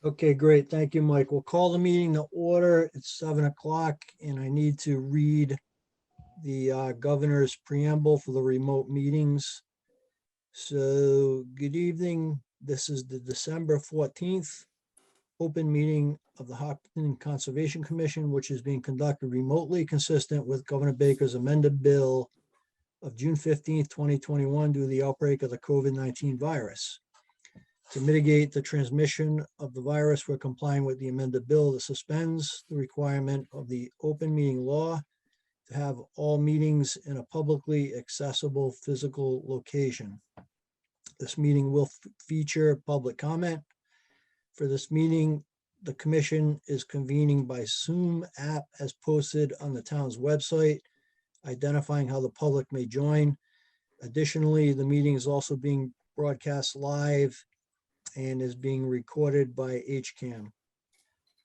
Okay, great. Thank you, Mike. We'll call the meeting to order. It's 7 o'clock and I need to read the governor's preamble for the remote meetings. So good evening. This is the December 14th open meeting of the Hopkins Conservation Commission, which is being conducted remotely consistent with Governor Baker's amended bill of June 15th, 2021 due to the outbreak of the COVID-19 virus. To mitigate the transmission of the virus, we're complying with the amended bill that suspends the requirement of the open meeting law to have all meetings in a publicly accessible physical location. This meeting will feature public comment. For this meeting, the commission is convening by Zoom app as posted on the town's website, identifying how the public may join. Additionally, the meeting is also being broadcast live and is being recorded by HCAM.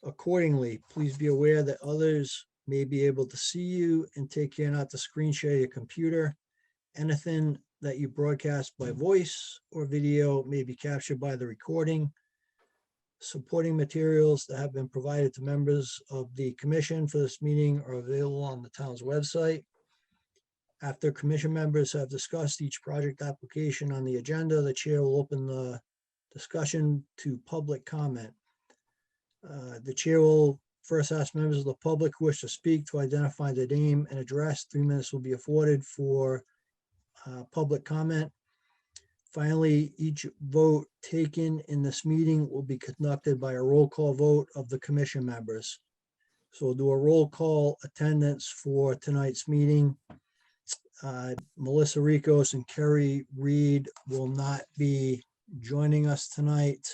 Accordingly, please be aware that others may be able to see you and take care not to screen share your computer. Anything that you broadcast by voice or video may be captured by the recording. Supporting materials that have been provided to members of the commission for this meeting are available on the town's website. After commission members have discussed each project application on the agenda, the chair will open the discussion to public comment. The chair will first ask members of the public who wish to speak to identify their name and address. 3 minutes will be afforded for public comment. Finally, each vote taken in this meeting will be conducted by a roll call vote of the commission members. So we'll do a roll call attendance for tonight's meeting. Melissa Ricos and Kerry Reed will not be joining us tonight.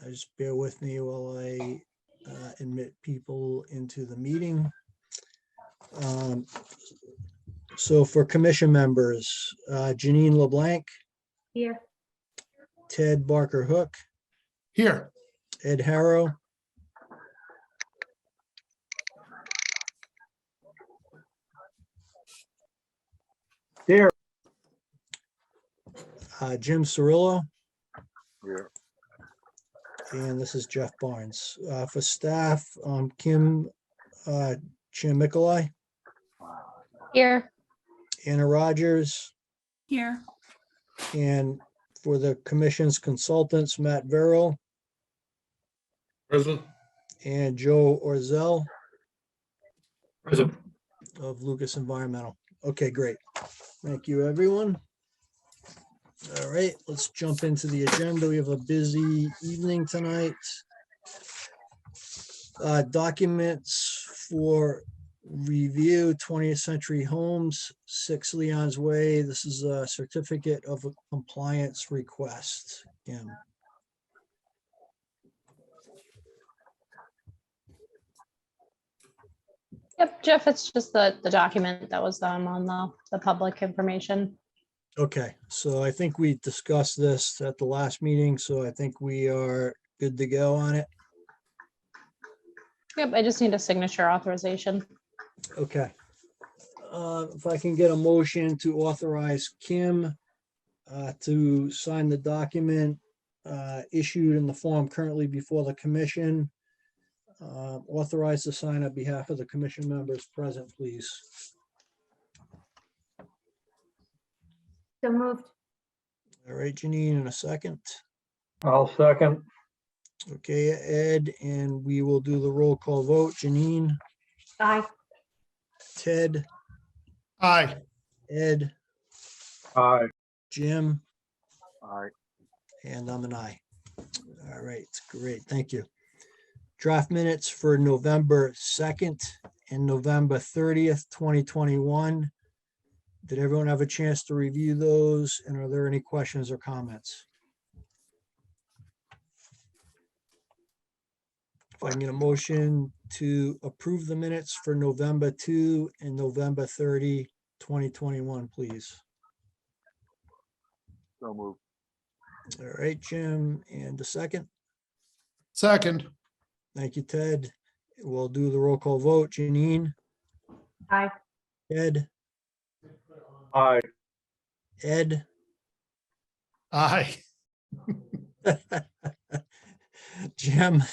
Just bear with me while I admit people into the meeting. So for commission members, Janine LeBlanc, Here. Ted Barker Hook, Here. Ed Harrow, Here. Jim Cirillo, Here. and this is Jeff Barnes. For staff, Kim Chamikalai, Here. Anna Rogers, Here. and for the commission's consultants, Matt Vero Present. and Joe Orzel Present. of Lucas Environmental. Okay, great. Thank you, everyone. All right, let's jump into the agenda. We have a busy evening tonight. Documents for review, 20th Century Homes, 6 Leon's Way. This is a certificate of compliance request. Kim. Yep, Jeff, it's just the document that was on the public information. Okay, so I think we discussed this at the last meeting, so I think we are good to go on it. Yep, I just need a signature authorization. Okay. If I can get a motion to authorize Kim to sign the document issued in the form currently before the commission. Authorized to sign on behalf of the commission members present, please. So moved. All right, Janine, in a second. I'll second. Okay, Ed, and we will do the roll call vote. Janine, Aye. Ted, Aye. Ed, Aye. Jim, Aye. and I'm an aye. All right, great, thank you. Draft minutes for November 2nd and November 30th, 2021. Did everyone have a chance to review those? And are there any questions or comments? If I can get a motion to approve the minutes for November 2 and November 30, 2021, please. So moved. All right, Jim, and a second. Second. Thank you, Ted. We'll do the roll call vote. Janine, Aye. Ed, Aye. Ed, Aye. Jim,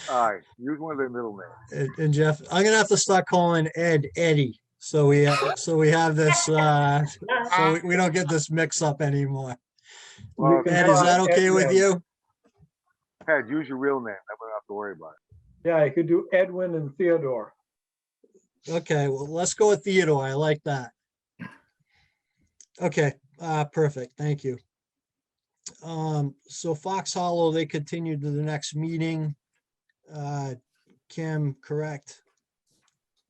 Aye. Use one of their middle names. and Jeff. I'm gonna have to start calling Ed Eddie. So we have this, so we don't get this mix up anymore. Well, You can Ed, is try that okay with Edwin. you? Ted, use your real name. I wouldn't have to worry about it. Yeah, you could do Edwin and Theodore. Okay, well, let's go with Theodore. I like that. Okay, perfect. Thank you. So Fox Hollow, they continued to the next meeting. Kim, correct?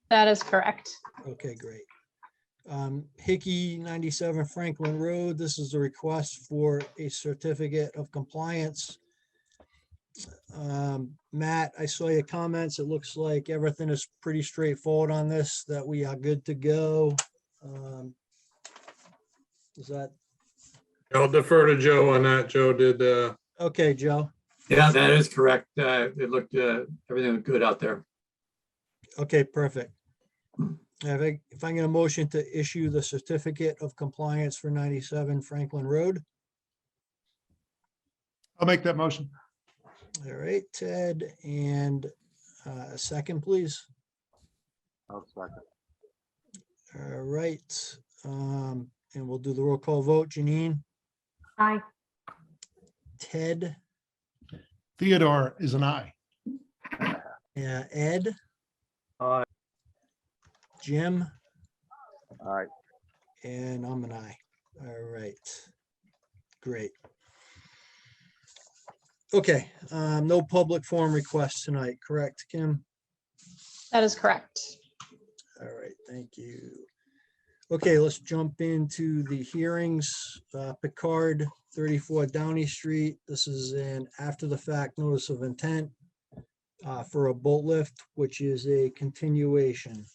That is correct. Okay, great. Hickey 97 Franklin Road, this is a request for a certificate of compliance. Matt, I saw your comments. It looks like everything is pretty straightforward on this, that we are good to go. Is that, I'll defer to Joe on that. Joe did, okay, Joe? Yeah, that is correct. It looked, everything looked good out there. Okay, perfect. If I get a motion to issue the certificate of compliance for 97 Franklin Road. I'll make that motion. All right, Ted, and a second, please. I'll second. All right, and we'll do the roll call vote. Janine, Aye. Ted, Theodore is an aye. Ed, Aye. Jim, Aye. and I'm an aye. All right, great. Okay, no public forum requests tonight, correct, Kim? That is correct. All right, thank you. Okay, let's jump into the hearings. Picard, 34 Downey Street. This is an after-the-fact notice of intent for a boat lift, which is a continuation.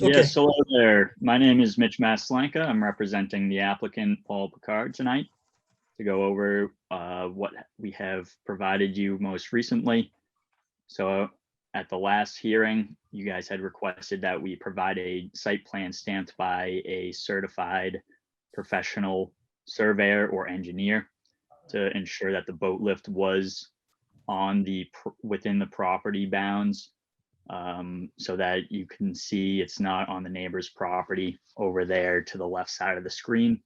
Okay. Yes, hello there. My name is Mitch Maslanka. I'm representing the applicant Paul Picard tonight to go over what we have provided you most recently. So at the last hearing, you guys had requested that we provide a site plan stamped by a certified professional surveyor or engineer to ensure that the boat lift was on within the property bounds, so that you can see it's not on the neighbor's property over there to the left side of the screen.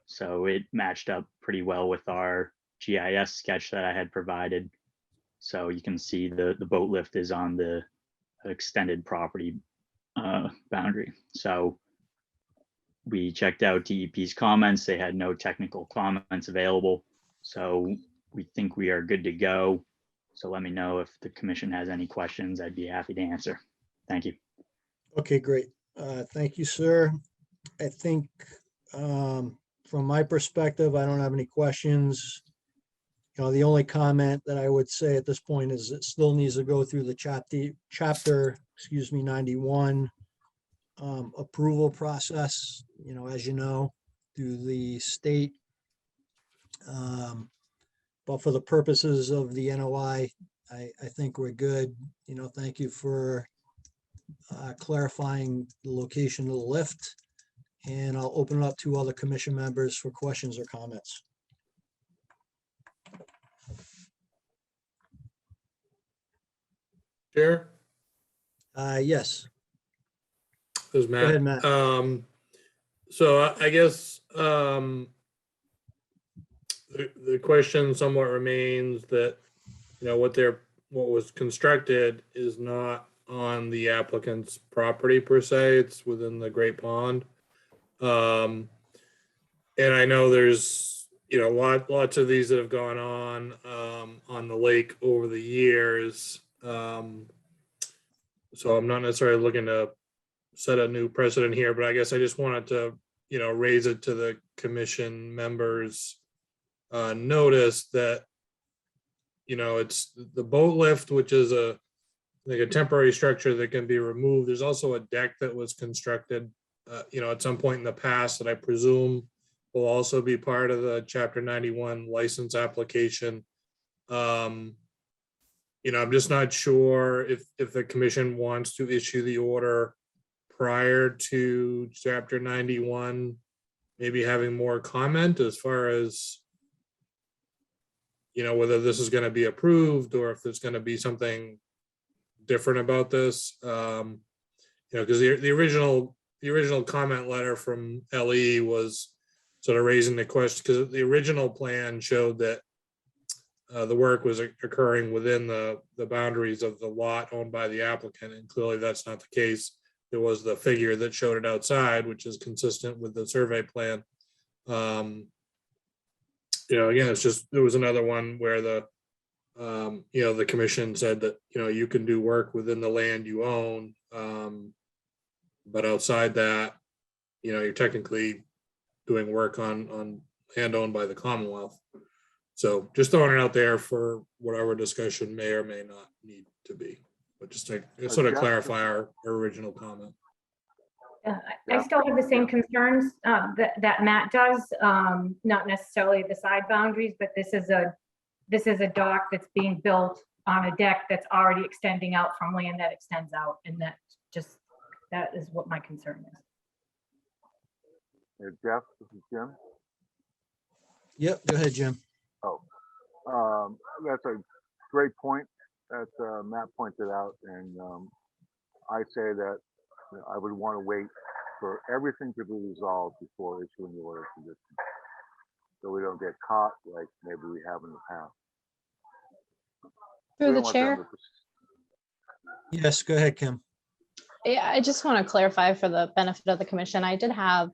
So it matched up pretty well with our GIS sketch that I had provided. So you can see the boat lift is on the extended property boundary. So we checked out DEP's comments. They had no technical comments available. So we think we are good to go. So let me know if the commission has any questions. I'd be happy to answer. Thank you. Okay, great. Thank you, sir. I think from my perspective, I don't have any questions. You know, the only comment that I would say at this point is it still needs to go through the chapter, 91 approval process, you know, as you know, through the state. But for the purposes of the NOI, I think we're good. You know, thank you for clarifying the location of the lift. And I'll open it up to other commission members for questions or comments. Chair, Yes, this is go ahead, Matt. Matt. So I guess the question somewhat remains that, you know, what was constructed is not on the applicant's property per se. It's within the Great Pond. And I know there's, you know, lots of these that have gone on the lake over the years. So I'm not necessarily looking to set a new precedent here, but I guess I just wanted to, you know, raise it to the commission members' notice that, you know, it's the boat lift, which is like a temporary structure that can be removed. There's also a deck that was constructed, you know, at some point in the past that I presume will also be part of the Chapter 91 license application. You know, I'm just not sure if the commission wants to issue the order prior to chapter 91, maybe having more comment as far as, you know, whether this is going to be approved or if there's going to be something different about this. You know, because the original comment letter from LE was sort of raising the question, because the original plan showed that the work was occurring within the boundaries of the lot owned by the applicant, and clearly that's not the case. There was the figure that showed it outside, which is consistent with the survey plan. You know, again, it's just, there was another one where the, you know, the commission said that, you know, you can do work within the land you own. But outside that, you know, you're technically doing work on land owned by the Commonwealth. So just throwing it out there for whatever discussion may or may not need to be, but just to sort of clarify our original comment. I still have the same concerns that Matt does, not necessarily the side boundaries, but this is a dock that's being built on a deck that's already extending out from land that extends out, and that is what my concern is. Jeff, this is Jim. Yep, go ahead, Jim. That's a great point that Matt pointed out, and I say that I would want to wait for everything to be resolved before issuing the order of conditions, so we don't get caught like maybe we have in the past. We Through the don't want them chair. Yes, go ahead, Kim. Yeah, I just want to clarify for the benefit of the commission. I did have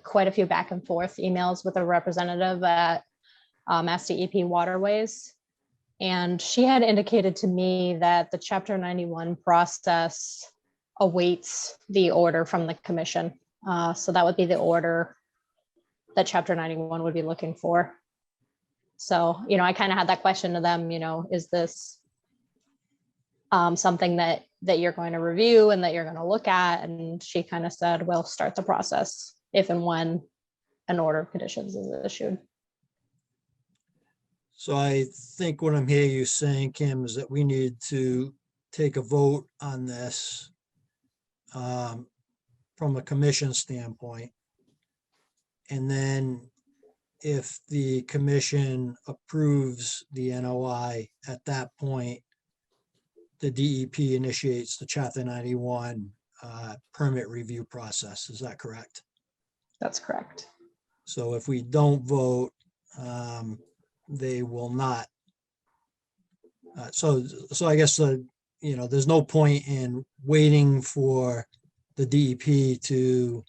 quite a few back and forth emails with a representative at Mass DEP Waterways. And she had indicated to me that the Chapter 91 process awaits the order from the commission. So that would be the order that Chapter 91 would be looking for. So, you know, I kind of had that question to them, you know, is this something that you're going to review and that you're going to look at? And she kind of said, we'll start the process if and when an order of conditions is issued. So I think what I'm hearing you saying, Kim, is that we need to take a vote on this from a commission standpoint. And then if the commission approves the NOI at that point, the DEP initiates the Chapter 91 permit review process. Is that correct? That's correct. So if we don't vote, they will not. So I guess, you know, there's no point in waiting for the DEP to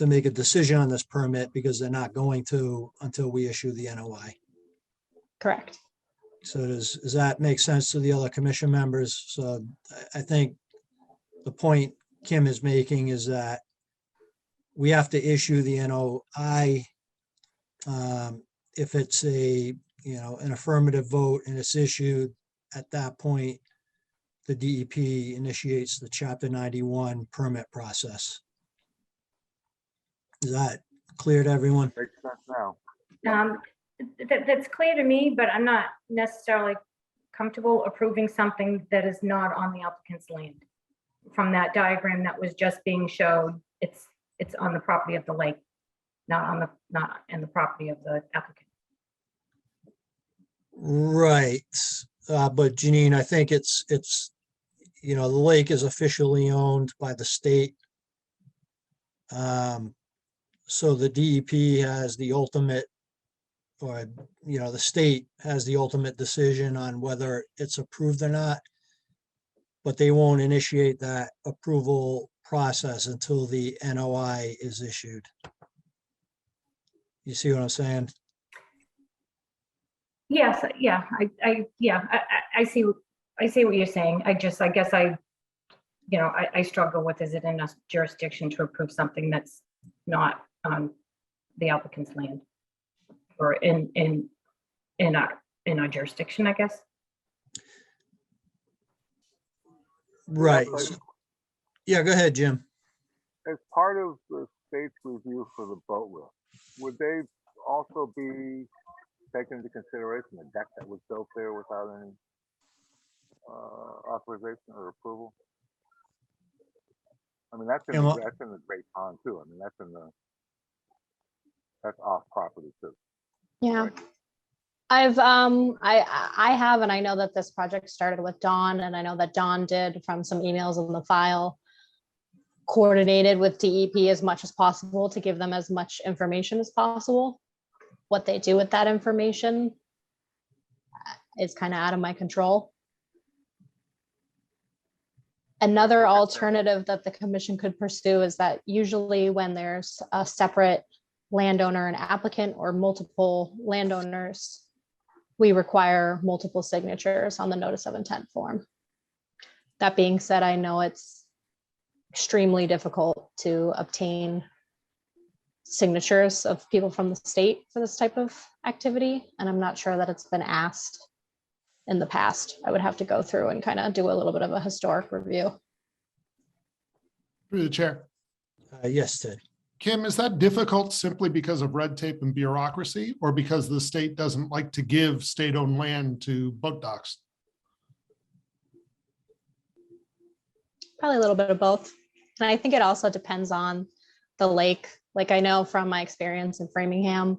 make a decision on this permit, because they're not going to until we issue the NOI. Correct. So does that make sense to the other commission members? So I think the point Kim is making is that we have to issue the NOI if it's a, you know, an affirmative vote and it's issued. At that point, the DEP initiates the Chapter 91 permit process. Is that clear to everyone? Makes sense now. That's clear to me, but I'm not necessarily comfortable approving something that is not on the applicant's land. From that diagram that was just being showed, it's on the property of the lake, not in the property of the applicant. Right. But Janine, I think it's, you know, the lake is officially owned by the state. So the DEP has the ultimate, or, you know, the state has the ultimate decision on whether it's approved or not. But they won't initiate that approval process until the NOI is issued. You see what I'm saying? Yes, yeah, I see what you're saying. I guess I struggle with, is it in a jurisdiction to approve something that's not on the applicant's land or in our jurisdiction, I guess. Right. Yeah, go ahead, Jim. As part of the state's review for the boat lift, would they also be taken into consideration the deck that was built there without any authorization or approval? I mean, that's Yeah, well- that's in the Great Pond too. I mean, that's off property too. Yeah. Right. I have, and I know that this project started with Dawn, and I know that Dawn did, from some emails in the file, coordinated with DEP as much as possible to give them as much information as possible. What they do with that information is kind of out of my control. Another alternative that the commission could pursue is that usually when there's a separate landowner and applicant, or multiple landowners, we require multiple signatures on the notice of intent form. That being said, I know it's extremely difficult to obtain signatures of people from the state for this type of activity, and I'm not sure that it's been asked in the past. I would have to go through and kind of do a little bit of a historic review. Through the chair. Yes, Ted. Kim, is that difficult simply because of red tape and bureaucracy, or because the state doesn't like to give state-owned land to boat docks? Probably a little bit of both. And I think it also depends on the lake. Like, I know from my experience in Framingham,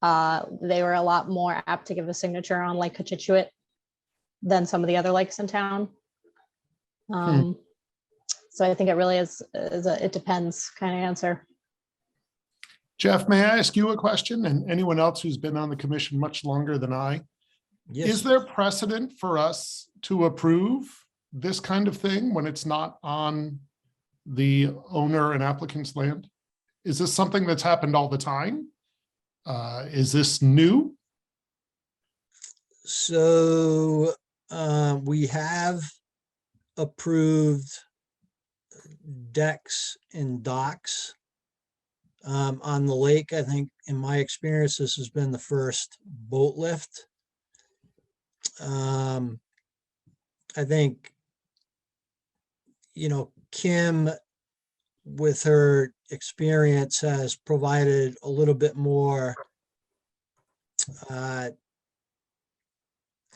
they were a lot more apt to give a signature on Lake Cochituate than some of the other lakes in town. So I think it really is it depends kind of answer. Jeff, may I ask you a question, and anyone else who's been on the commission much longer than I? Yes. Is there precedent for us to approve this kind of thing when it's not on the owner and applicant's land? Is this something that's happened all the time? Is this new? So we have approved decks and docks on the lake. I think in my experience, this has been the first boat lift. I think, Kim, with her experience, has provided a little bit more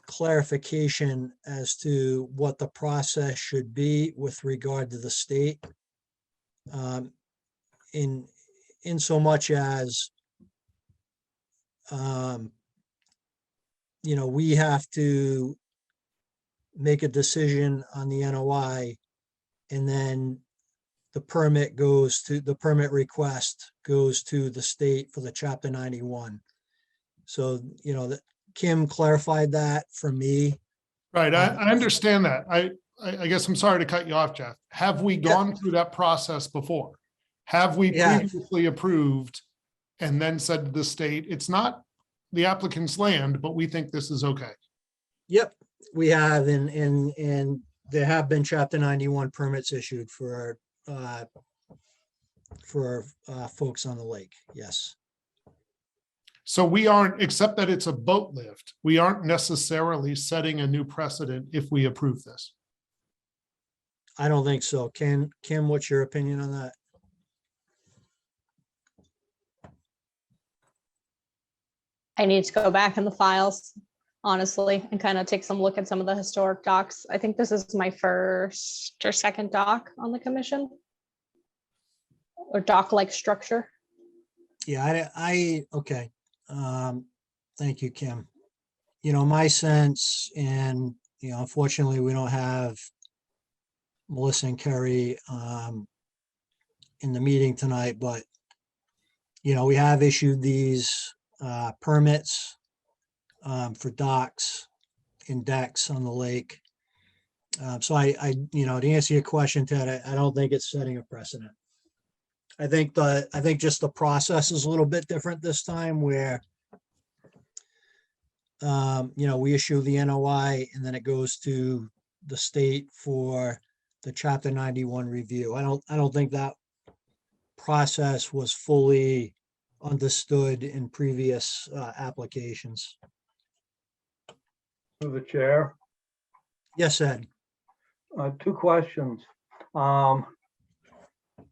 clarification as to what the process should be with regard to the state. In so much as, we have to make a decision on the NOI, and then the permit request goes to the state for the Chapter 91. So, that Kim clarified that for me. Right, I understand that. I guess I'm sorry to cut you off, Jeff. Have we gone through that process before? Have we Yeah. previously approved and then said to the state, it's not the applicant's land, but we think this is okay? Yep, we have, and there have been Chapter 91 permits issued for folks on the lake, yes. So we aren't, except that it's a boat lift, we aren't necessarily setting a new precedent if we approve this. I don't think so. Kim, what's your opinion on that? I need to go back in the files, honestly, and kind of take some look at some of the historic docs. I think this is my first or second doc on the commission, or dock-like structure. Yeah, okay. Thank you, Kim. My sense, and, unfortunately, we don't have Melissa and Kerry in the meeting tonight, but, we have issued these permits for docks and decks on the lake. So to answer your question, Ted, I don't think it's setting a precedent. I think just the process is a little bit different this time, where we issue the NOI and then it goes to the state for the Chapter 91 review. I don't think that process was fully understood in previous applications. To the chair. Yes, Ed. Two questions.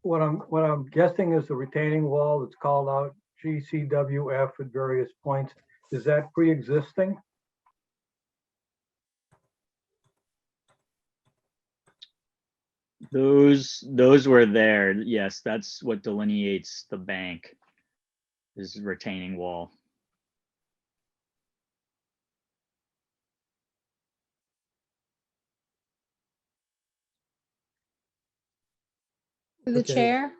What I'm guessing is the retaining wall that's called out GCWF at various points. Is that pre-existing? Those were there. Yes, that's what delineates the bank, is retaining wall. Through the Okay. chair.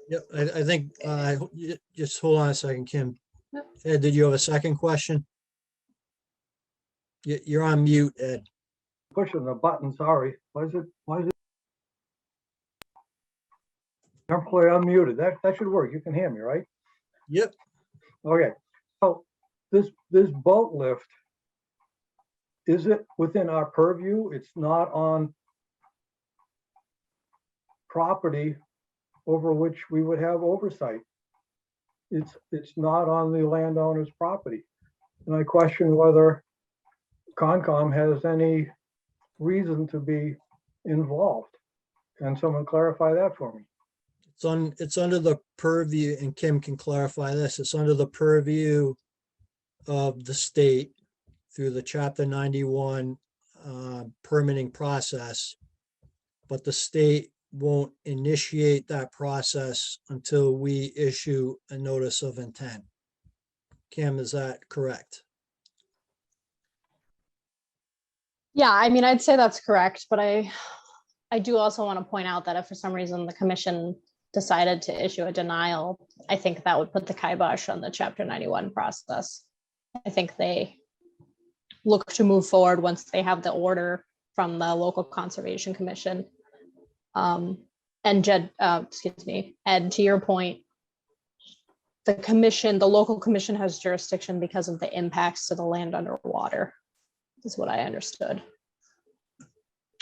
Yep, I think, just hold on a second, Kim. Yep. Ed, did you have a second question? You're on mute, Ed. Pushing the button, sorry. Why is it? Temporarily unmuted. That should work. You can hear me, right? Yep. Okay. So this boat lift, is it within our purview? It's not on property over which we would have oversight. It's not on the landowner's property. And I question whether Concom has any reason to be involved. Can someone clarify that for me? It's under the purview, and Kim can clarify this, it's under the purview of the state through the Chapter 91 permitting process. But the state won't initiate that process until we issue a notice of intent. Kim, is that correct? Yeah, I mean, I'd say that's correct, but I do also want to point out that if for some reason the commission decided to issue a denial, I think that would put the kibosh on the Chapter 91 process. I think they look to move forward once they have the order from the local conservation commission. And Jed, excuse me, Ed, to your point, the local commission has jurisdiction because of the impacts to the land underwater, is what I understood.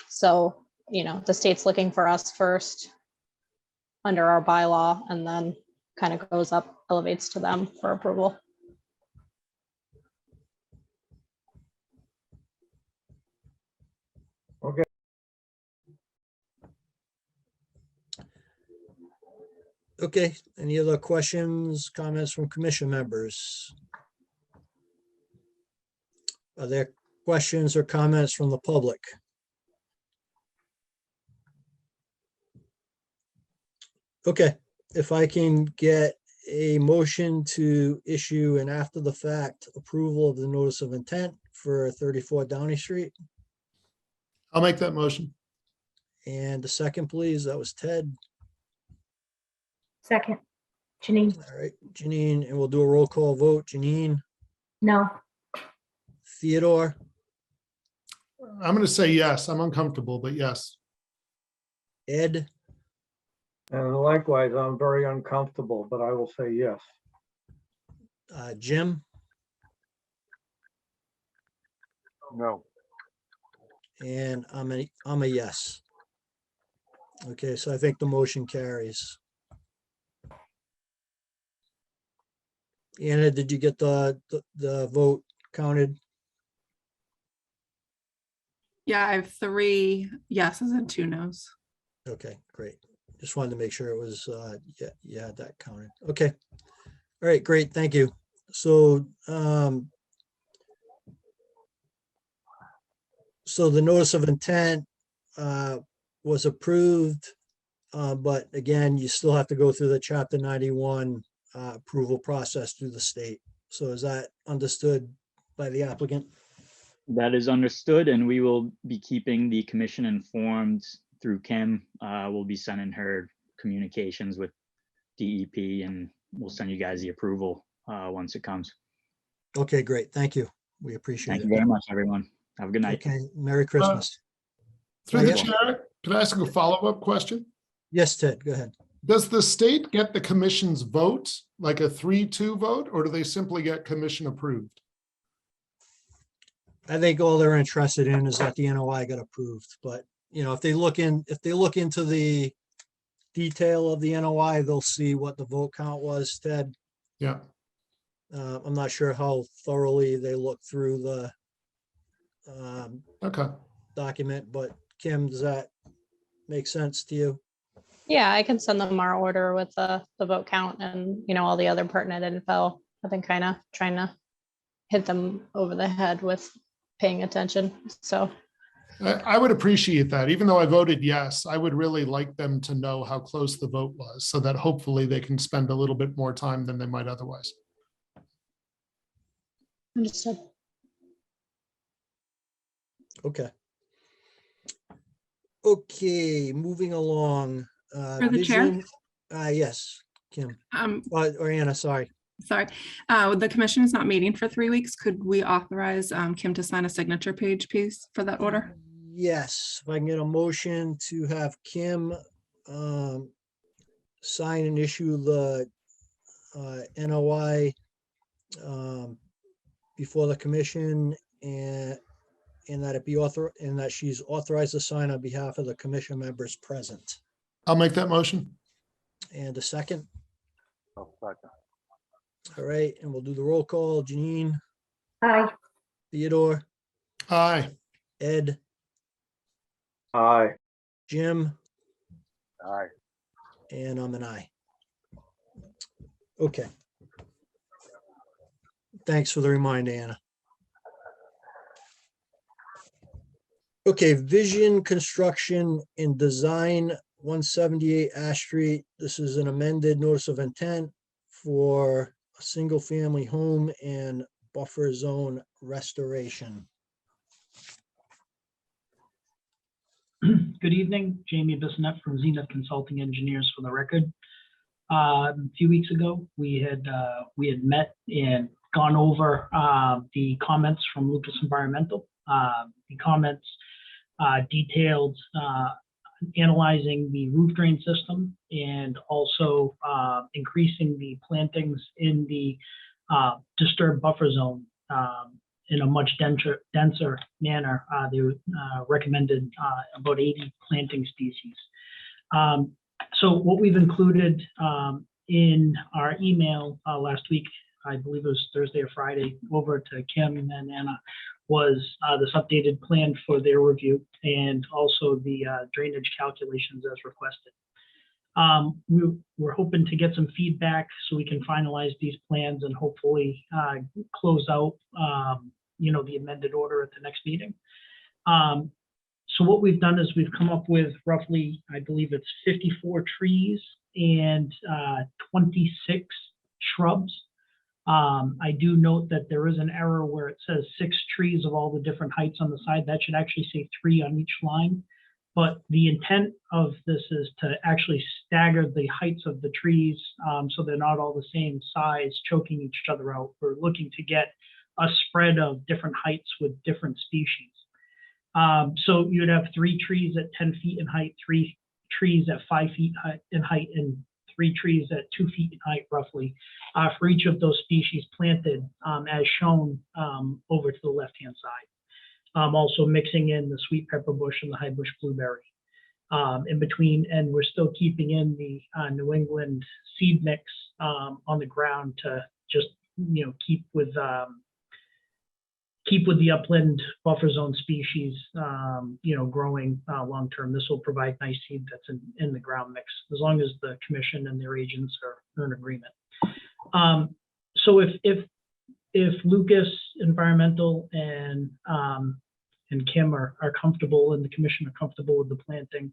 So, the state's looking for us first under our bylaw, and then kind of goes up, elevates to them for approval. Okay. Okay, any other questions, comments from commission members? Are there questions or comments from the public? Okay, if I can get a motion to issue an after the fact approval of the notice of intent for 34 Downey Street. I'll make that motion. And the second, please, that was Ted. Second, Janine, All right, Janine, and we'll do a roll call vote. Janine, no. Theodore, I'm going to say yes. I'm uncomfortable, but yes. Ed, And likewise, I'm very uncomfortable, but I will say yes. Jim, No. and I'm a yes. Okay, so I think the motion carries. Anna, did you get the vote counted? Yeah, I have 3 yeses and 2 nos. Okay, great. Just wanted to make sure it was, yeah, that counted. Okay. All right, great, thank you. So, so the notice of intent was approved, but again, you still have to go through the Chapter 91 approval process through the state. So is that understood by the applicant? That is understood, and we will be keeping the commission informed through Kim. We'll be sending her communications with DEP, and we'll send you guys the approval once it comes. Okay, great, thank you. We appreciate Thank it. you very much, everyone. Have a good night. Okay, Merry Christmas. Through the Yeah. chair, can I ask a follow-up question? Yes, Ted, go ahead. Does the state get the commission's vote, like a 3-2 vote, or do they simply get commission approved? I think all they're interested in is that the NOI got approved, but if they look into the detail of the NOI, they'll see what the vote count was, Ted. Yeah. I'm not sure how thoroughly they look through the Okay. document, but Kim, does that make sense to you? Yeah, I can send them our order with the vote count and, all the other pertinent info. I've been kind of trying to hit them over the head with paying attention. So I would appreciate that. Even though I voted yes, I would really like them to know how close the vote was so that hopefully they can spend a little bit more time than they might otherwise. Understood. Okay. Okay, moving along. For the chair? Yes, Kim, Um, or Anna, sorry. sorry, the commission is not meeting for 3 weeks. Could we authorize Kim to sign a signature page, please, for that order? Yes, if I can get a motion to have Kim sign and issue the NOI before the commission, and that it be and that she's authorized to sign on behalf of the commission members present. I'll make that motion. And a second. I'll second. All right, and we'll do the roll call. Janine, Aye. Theodore, Aye. Ed, Aye. Jim, Aye. and I'm an aye. Okay. Thanks for the reminder, Anna. Okay, Vision Construction and Design, 178 Ash Street. This is an amended notice of intent for a single-family home and buffer zone restoration. Good evening, Jamie Bissonette from Zenith Consulting Engineers for the record. A few weeks ago, we had met and gone over the comments from Lucas Environmental. The comments detailed analyzing the roof drain system and also increasing the plantings in the disturbed buffer zone in a much denser manner. They recommended about 80 planting species. So what we've included in our email last week, I believe it was Thursday or Friday, over to Kim and Anna, was this updated plan for their review and also the drainage calculations as requested. We're hoping to get some feedback so we can finalize these plans and hopefully close out the amended order at the next meeting. So what we've done is we've come up with roughly, I believe it's 54 trees and 26 shrubs. I do note that there is an error where it says 6 trees of all the different heights on the side. That should actually say 3 on each line. But the intent of this is to actually stagger the heights of the trees so they're not all the same size, choking each other out. We're looking to get a spread of different heights with different species. So you'd have 3 trees at 10 feet in height, 3 trees at 5 feet in height, and 3 trees at 2 feet in height roughly for each of those species planted as shown over to the left-hand side. Also mixing in the sweet pepper bush and the high bush blueberry in between, and we're still keeping in the New England seed mix on the ground to just keep with the upland buffer zone species growing long term. This will provide nice seed that's in the ground mix as long as the commission and their agents are in agreement. So if Lucas Environmental and Kim are comfortable and the commission are comfortable with the planting,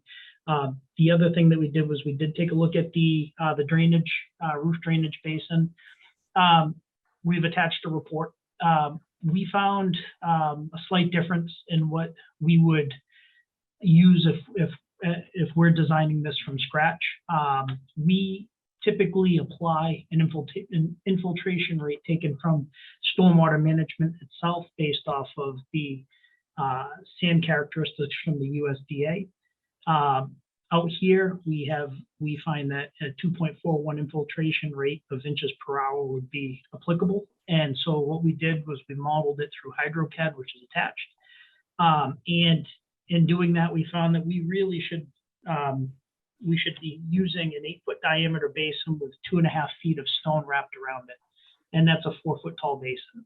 the other thing that we did was we did take a look at the drainage, roof drainage basin. We've attached a report. We found a slight difference in what we would use if we're designing this from scratch. We typically apply an infiltration rate taken from stormwater management itself based off of the sand characteristics from the USDA. Out here, we find that a 2.41 infiltration rate of inches per hour would be applicable. And so what we did was we modeled it through HydroCAD, which is attached. And in doing that, we found that we really should be using an 8-foot diameter basin with 2.5 feet of stone wrapped around it. And that's a 4-foot tall basin.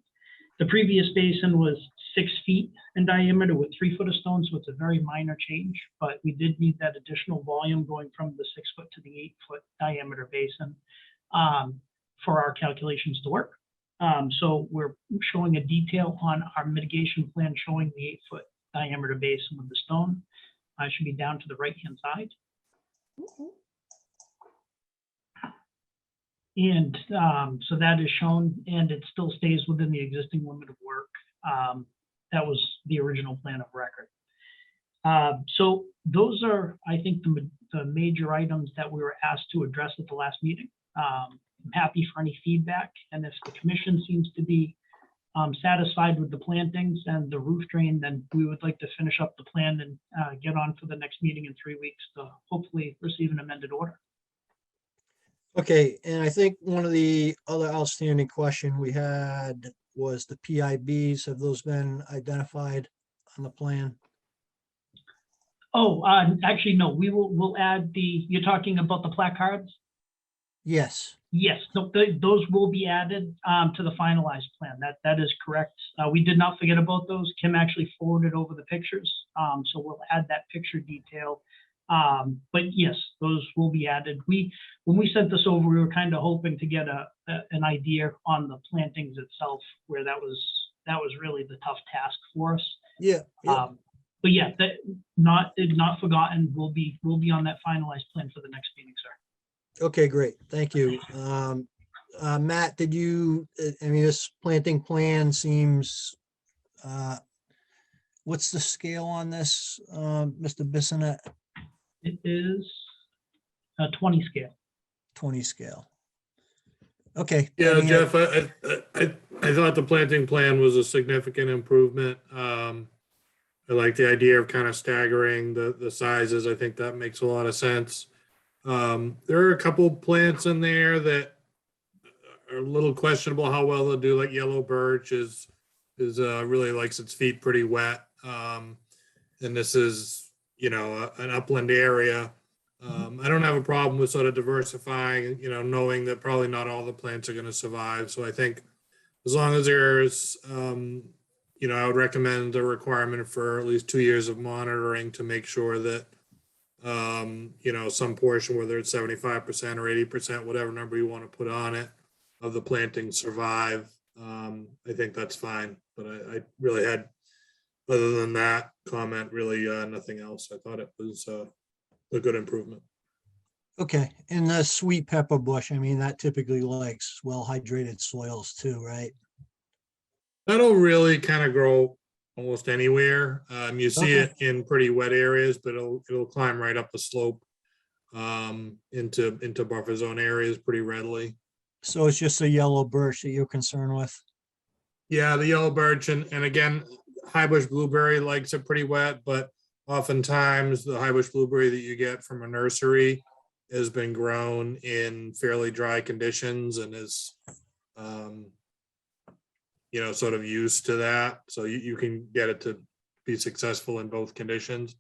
The previous basin was 6 feet in diameter with 3 foot of stone, so it's a very minor change, but we did need that additional volume going from the 6 foot to the 8-foot diameter basin for our calculations to work. So we're showing a detail on our mitigation plan showing the 8-foot diameter basin with the stone. Should be down to the right-hand side. And so that is shown, and it still stays within the existing limit of work. That was the original plan of record. So those are, I think, the major items that we were asked to address at the last meeting. I'm happy for any feedback, and if the commission seems to be satisfied with the plantings and the roof drain, then we would like to finish up the plan and get on for the next meeting in 3 weeks to hopefully receive an amended order. Okay, and I think one of the other outstanding question we had was the PIBs. Have those been identified on the plan? Oh, actually, no, we'll add you're talking about the placards? Yes. Yes, no, those will be added to the finalized plan. That is correct. We did not forget about those. Kim actually forwarded over the pictures. So we'll add that picture detail. But yes, those will be added. When we sent this over, we were kind of hoping to get an idea on the plantings itself, where that was really the tough task for us. Yeah. But yeah, that not forgotten. We'll be on that finalized plan for the next meeting, sir. Okay, great. Thank you. Matt, I mean, this planting plan seems, what's the scale on this, Mr. Bissonette? It is a 20 scale. 20 scale. Okay. Yeah, any- Jeff, I thought the planting plan was a significant improvement. I like the idea of kind of staggering the sizes. I think that makes a lot of sense. There are a couple plants in there that are a little questionable how well they'll do, like yellow birch is really likes its feet pretty wet. And this is, an upland area. I don't have a problem with sort of diversifying, knowing that probably not all the plants are going to survive. So I think as long as there's, I would recommend the requirement for at least 2 years of monitoring to make sure that, some portion, whether it's 75% or 80%, whatever number you want to put on it, of the plantings survive. I think that's fine. But I really had, other than that comment, really nothing else. I thought it was a good improvement. Okay, and the sweet pepper bush, I mean, that typically likes well-hydrated soils too, right? That'll really kind of grow almost anywhere. You see Okay. it in pretty wet areas, but it'll climb right up the slope into buffer zone areas pretty readily. So it's just a yellow birch that you're concerned with? Yeah, the yellow birch and again, high bush blueberry likes it pretty wet, but oftentimes the high bush blueberry that you get from a nursery has been grown in fairly dry conditions and is sort of used to that. So you can get it to be successful in both conditions.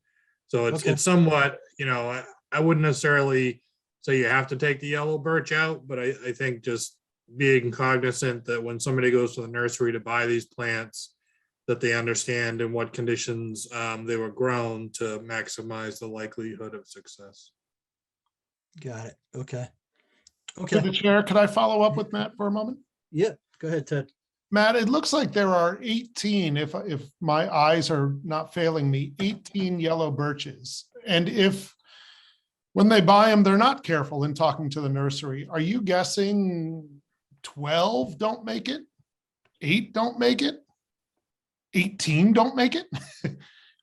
So it's somewhat, I wouldn't necessarily say you have to take the yellow birch out, but I think just being cognizant that when somebody goes to the nursery to buy these plants, that they understand in what conditions they were grown to maximize the likelihood of success. Got it. Okay. To Okay. the chair, could I follow up with Matt for a moment? Yeah, go ahead, Ted. Matt, it looks like there are 18, if my eyes are not failing me, 18 yellow birches. And if, when they buy them, they're not careful in talking to the nursery, are you guessing 12 don't make it? 8 don't make it? 18 don't make it?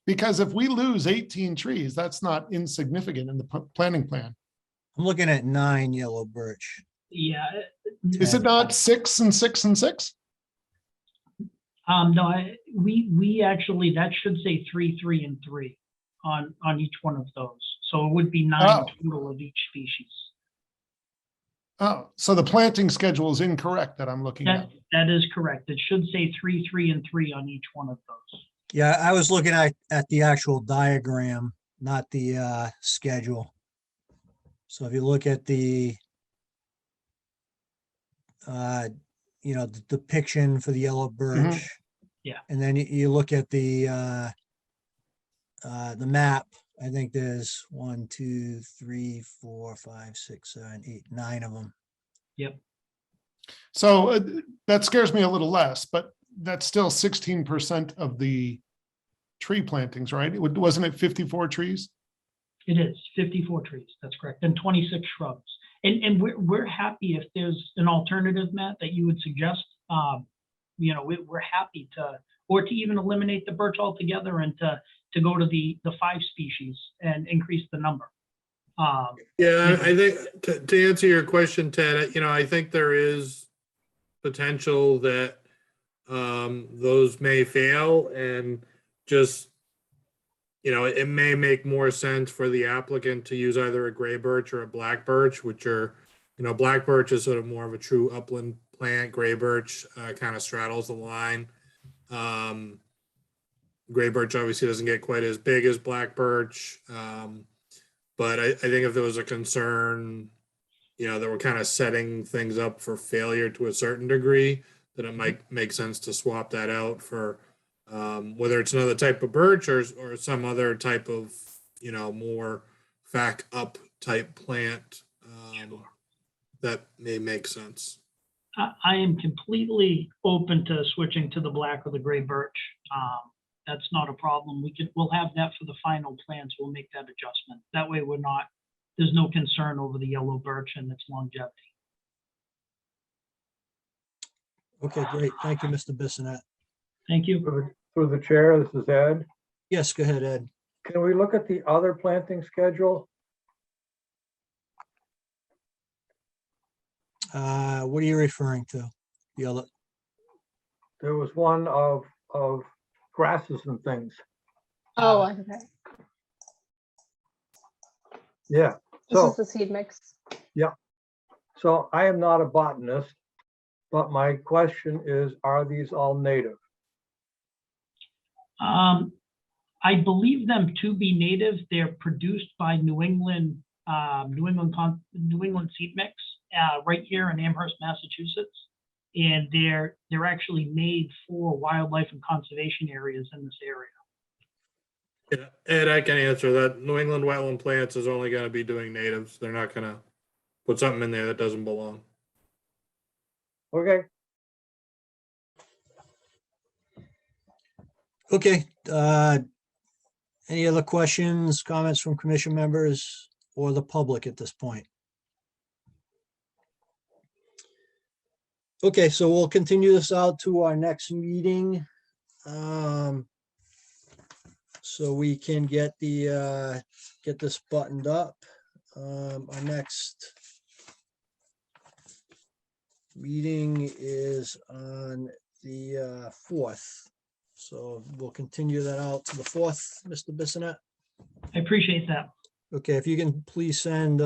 Because if we lose 18 trees, that's not insignificant in the planning plan. I'm looking at 9 yellow birch. Yeah. Is it not 6 and 6 and 6? No, we actually, that should say 3, 3, and 3 on each one of those. So it would be 9 total of each species. Oh, so the planting schedule is incorrect that I'm looking at. That is correct. It should say 3, 3, and 3 on each one of those. Yeah, I was looking at the actual diagram, not the schedule. So if you look at the the depiction for the yellow birch. Yeah. And then you look at the map, I think there's 1, 2, 3, 4, 5, 6, 7, 8, 9 of them. Yep. So that scares me a little less, but that's still 16% of the tree plantings, right? Wasn't it 54 trees? It is 54 trees, that's correct, and 26 shrubs. And we're happy if there's an alternative, Matt, that you would suggest. You know, we're happy to, or to even eliminate the birch altogether and to go to the 5 species and increase the number. Yeah, I think to answer your question, Ted, you know, I think there is potential that those may fail, and just, you know, it may make more sense for the applicant to use either a gray birch or a black birch, which are, you know, black birch is sort of more of a true upland plant. Gray birch kind of straddles the line. Gray birch obviously doesn't get quite as big as black birch. But I think if there was a concern, you know, that we're kind of setting things up for failure to a certain degree, then it might make sense to swap that out for whether it's another type of birch or some other type of, you know, more back up type plant that may make sense. I am completely open to switching to the black or the gray birch. That's not a problem. We'll have that for the final plans. We'll make that adjustment. That way there's no concern over the yellow birch and its longevity. Okay, great. Thank you, Mr. Bissonette. Thank you. Through the chair, this is Ed. Yes, go ahead, Ed. Can we look at the other planting schedule? What are you referring to? The other, There was one of grasses and things. Oh, okay. Yeah, This so, is the seed mix. so I am not a botanist, but my question is, are these all native? I believe them to be native. They're produced by New England seed mix right here in Amherst, Massachusetts, and they're actually made for wildlife and conservation areas in this area. Yeah, Ed, I can answer that. New England Wetland Plants is only going to be doing natives. They're not going to put something in there that doesn't belong. Okay, okay. Any other questions, comments from commission members or the public at this point? Okay, so we'll continue this out to our next meeting. So we can get this buttoned up. Our next meeting is on the 4th. So we'll continue that out to the 4th, Mr. Bissonette. I appreciate that. Okay, if you can please send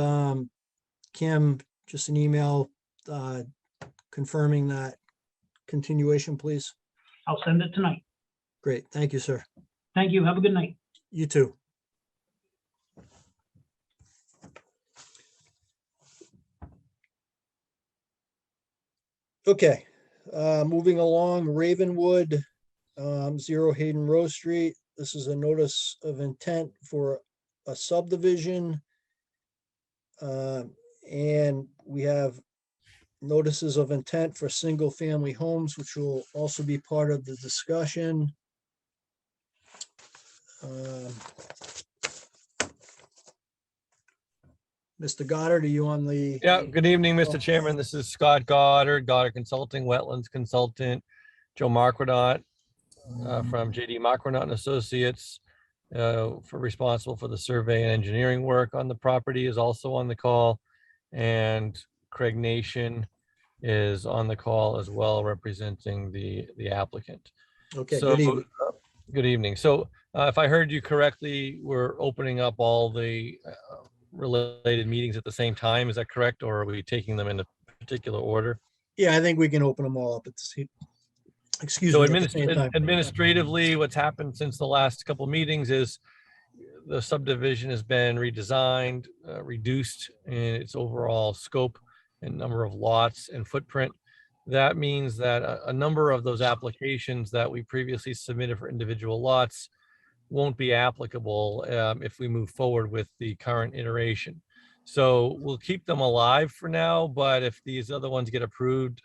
Kim just an email confirming that continuation, please. I'll send it tonight. Great, thank you, sir. Thank you. Have a good night. You too. Okay, moving along, Ravenwood, 0 Hayden Rose Street. This is a notice of intent for a subdivision. And we have notices of intent for single-family homes, which will also be part of the discussion. Mr. Goddard, are you on the? Yeah, good evening, Mr. Chairman. This is Scott Goddard, Goddard Consulting, Wetlands Consultant, Joe Marquardt from JD Marquardt and Associates, responsible for the survey and engineering work on the property, is also on the call. And Craig Nation is on the call as well, representing the applicant. Okay, So, good evening. good evening. So if I heard you correctly, we're opening up all the related meetings at the same time. Is that correct? Or are we taking them in a particular order? Yeah, I think we can open them all up at the same. Excuse So me. At the same time. administratively, what's happened since the last couple of meetings is the subdivision has been redesigned, reduced in its overall scope and number of lots and footprint. That means that a number of those applications that we previously submitted for individual lots won't be applicable if we move forward with the current iteration. So we'll keep them alive for now, but if these other ones get approved,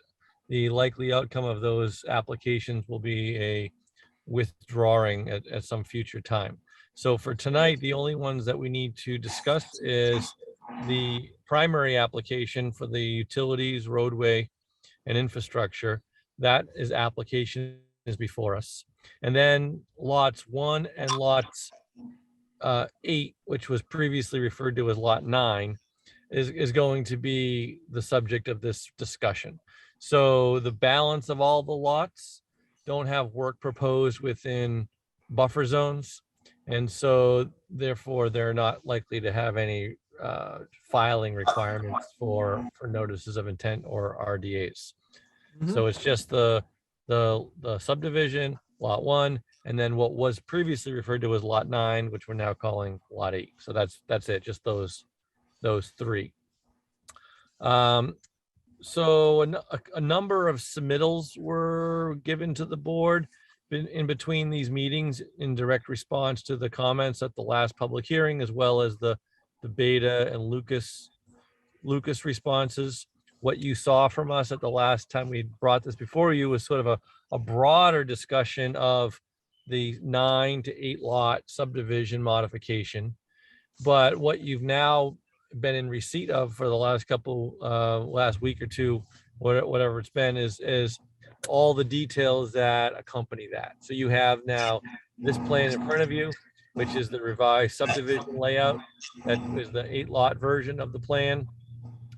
the likely outcome of those applications will be withdrawing at some future time. So for tonight, the only ones that we need to discuss is the primary application for the utilities, roadway, and infrastructure. That is application is before us. And then lots 1 and lots 8, which was previously referred to as lot 9, is going to be the subject of this discussion. So the balance of all the lots don't have work proposed within buffer zones. And so therefore they're not likely to have any filing requirements for notices of intent or RDAs. So it's just the subdivision, lot 1, and then what was previously referred to as lot 9, which we're now calling lot 8. So that's it, just those 3. So a number of submittals were given to the board in between these meetings in direct response to the comments at the last public hearing, as well as the Beta and Lucas responses. What you saw from us at the last time we brought this before you was sort of a broader discussion of the 9 to 8 lot subdivision modification. But what you've now been in receipt of for the last week or two, whatever it's been, is all the details that accompany that. So you have now this plan in front of you, which is the revised subdivision layout. That is the 8 lot version of the plan.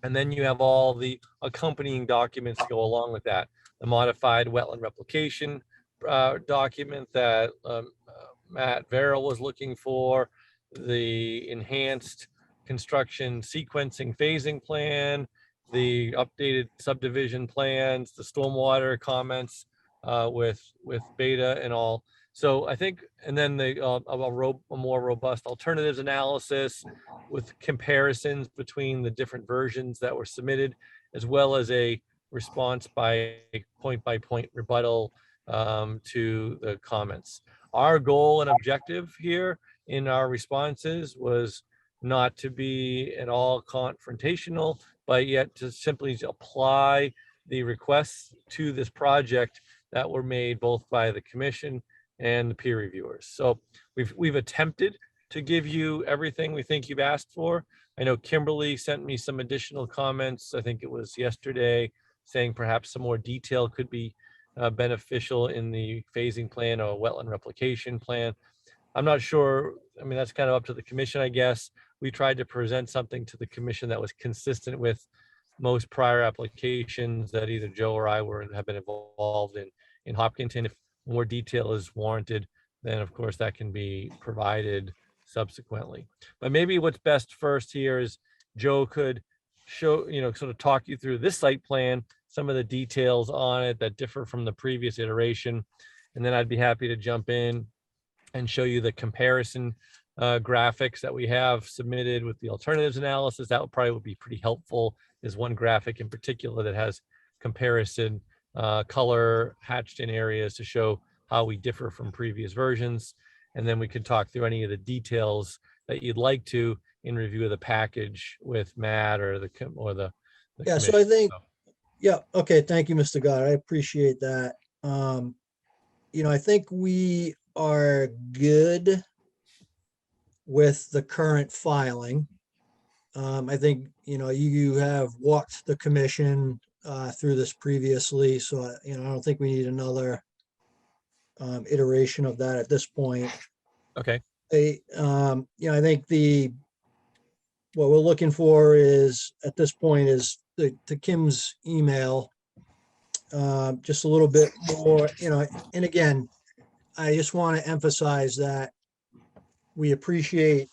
And then you have all the accompanying documents to go along with that. The modified wetland replication document that Matt Verrill was looking for, the enhanced construction sequencing phasing plan, the updated subdivision plans, the stormwater comments with Beta and all. So I think, and then a more robust alternatives analysis with comparisons between the different versions that were submitted, as well as a response by point rebuttal to the comments. Our goal and objective here in our responses was not to be at all confrontational, but yet to simply apply the requests to this project that were made both by the commission and the peer reviewers. So we've attempted to give you everything we think you've asked for. I know Kimberly sent me some additional comments. I think it was yesterday, saying perhaps some more detail could be beneficial in the phasing plan or wetland replication plan. I'm not sure. I mean, that's kind of up to the commission, I guess. We tried to present something to the commission that was consistent with most prior applications that either Joe or I have been involved in Hopkinton. If more detail is warranted, then of course that can be provided subsequently. But maybe what's best first here is Joe could show, sort of talk you through this site plan, some of the details on it that differ from the previous iteration. And then I'd be happy to jump in and show you the comparison graphics that we have submitted with the alternatives analysis. That would be pretty helpful. There's one graphic in particular that has comparison color hatched in areas to show how we differ from previous versions. And then we could talk through any of the details that you'd like to in review of the package with Matt or the Yeah, so I think, yeah, okay, thank you, Mr. God. I appreciate that. I think we are good with the current filing. I think, you have walked the commission through this previously, so, I don't think we need another iteration of that at this point. Okay. I think what we're looking for is, at this point, is to Kim's email, just a little bit more, and again, I just want to emphasize that we appreciate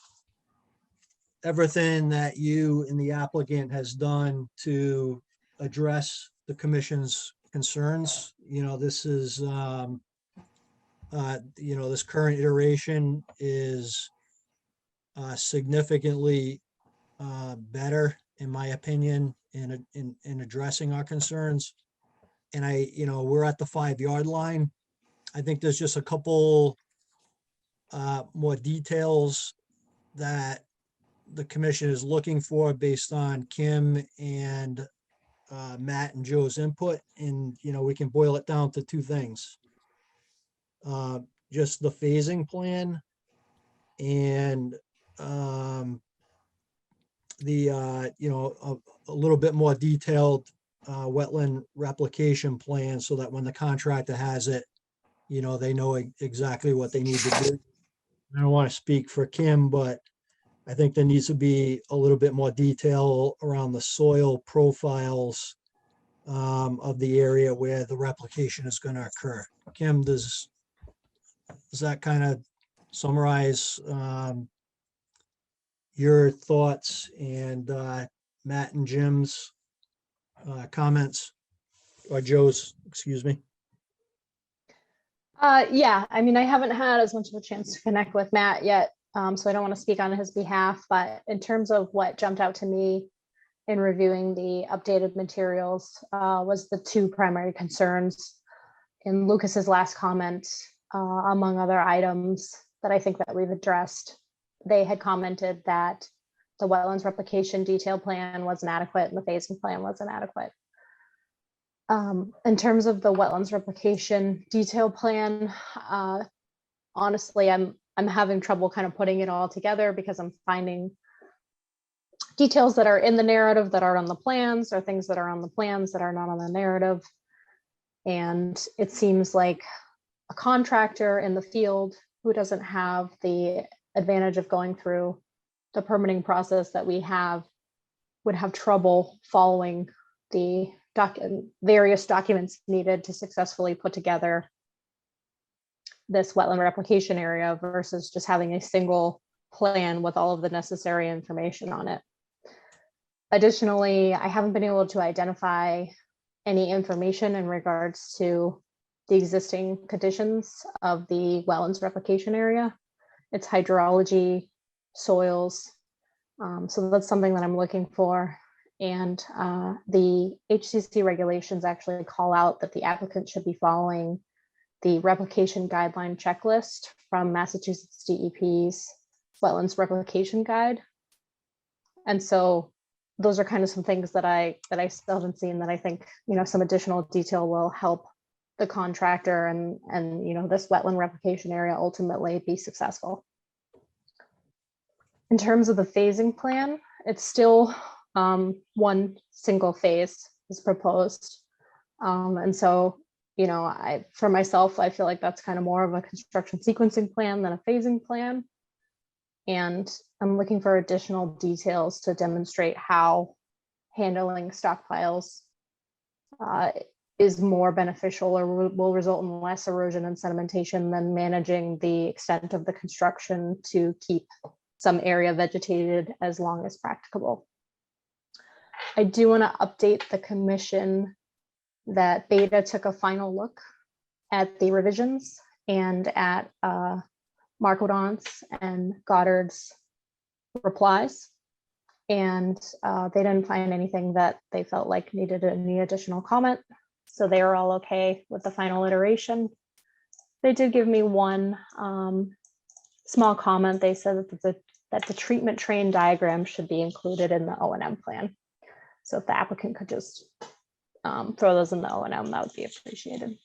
everything that you and the applicant has done to address the commission's concerns. This is, this current iteration is significantly better, in my opinion, in addressing our concerns. And we're at the 5-yard line. I think there's just a couple more details that the commission is looking for based on Kim and Matt and Joe's input. And, we can boil it down to 2 things. just the phasing plan and a little bit more detailed wetland replication plan so that when the contractor has it, they know exactly what they need to do. I don't want to speak for Kim, but I think there needs to be a little bit more detail around the soil profiles of the area where the replication is going to occur. Kim, does that kind of summarize your thoughts and Matt and Jim's comments, or Joe's, excuse me? Yeah, I mean, I haven't had as much of a chance to connect with Matt yet, so I don't want to speak on his behalf, but in terms of what jumped out to me in reviewing the updated materials was the two primary concerns in Lucas's last comment, among other items that I think that we've addressed. They had commented that the wetlands replication detail plan was inadequate and the phasing plan was inadequate. In terms of the wetlands replication detail plan, honestly, I'm having trouble kind of putting it all together because I'm finding details that are in the narrative that are on the plans, or things that are on the plans that are not on the narrative. And it seems like a contractor in the field who doesn't have the advantage of going through the permitting process that we have would have trouble following the various documents needed to successfully put together this wetland replication area versus just having a single plan with all of the necessary information on it. Additionally, I haven't been able to identify any information in regards to the existing conditions of the wetlands replication area, its hydrology, soils. So that's something that I'm looking for. And the HCC regulations actually call out that the applicant should be following the replication guideline checklist from Massachusetts DEP's Wetlands Replication Guide. And so those are kind of some things that I still haven't seen that I think, some additional detail will help the contractor and this wetland replication area ultimately be successful. In terms of the phasing plan, it's still one single phase is proposed. And so, for myself, I feel like that's kind of more of a construction sequencing plan than a phasing plan. And I'm looking for additional details to demonstrate how handling stockpiles is more beneficial or will result in less erosion and sedimentation than managing the extent of the construction to keep some area vegetated as long as practicable. I do want to update the commission that Beta took a final look at the revisions and at Mark O'Donnell's and Goddard's replies. And they didn't find anything that they felt like needed any additional comment. So they were all okay with the final iteration. They did give me one small comment. They said that the treatment train diagram should be included in the O&M plan. So if the applicant could just throw those in the O&M, that would be appreciated.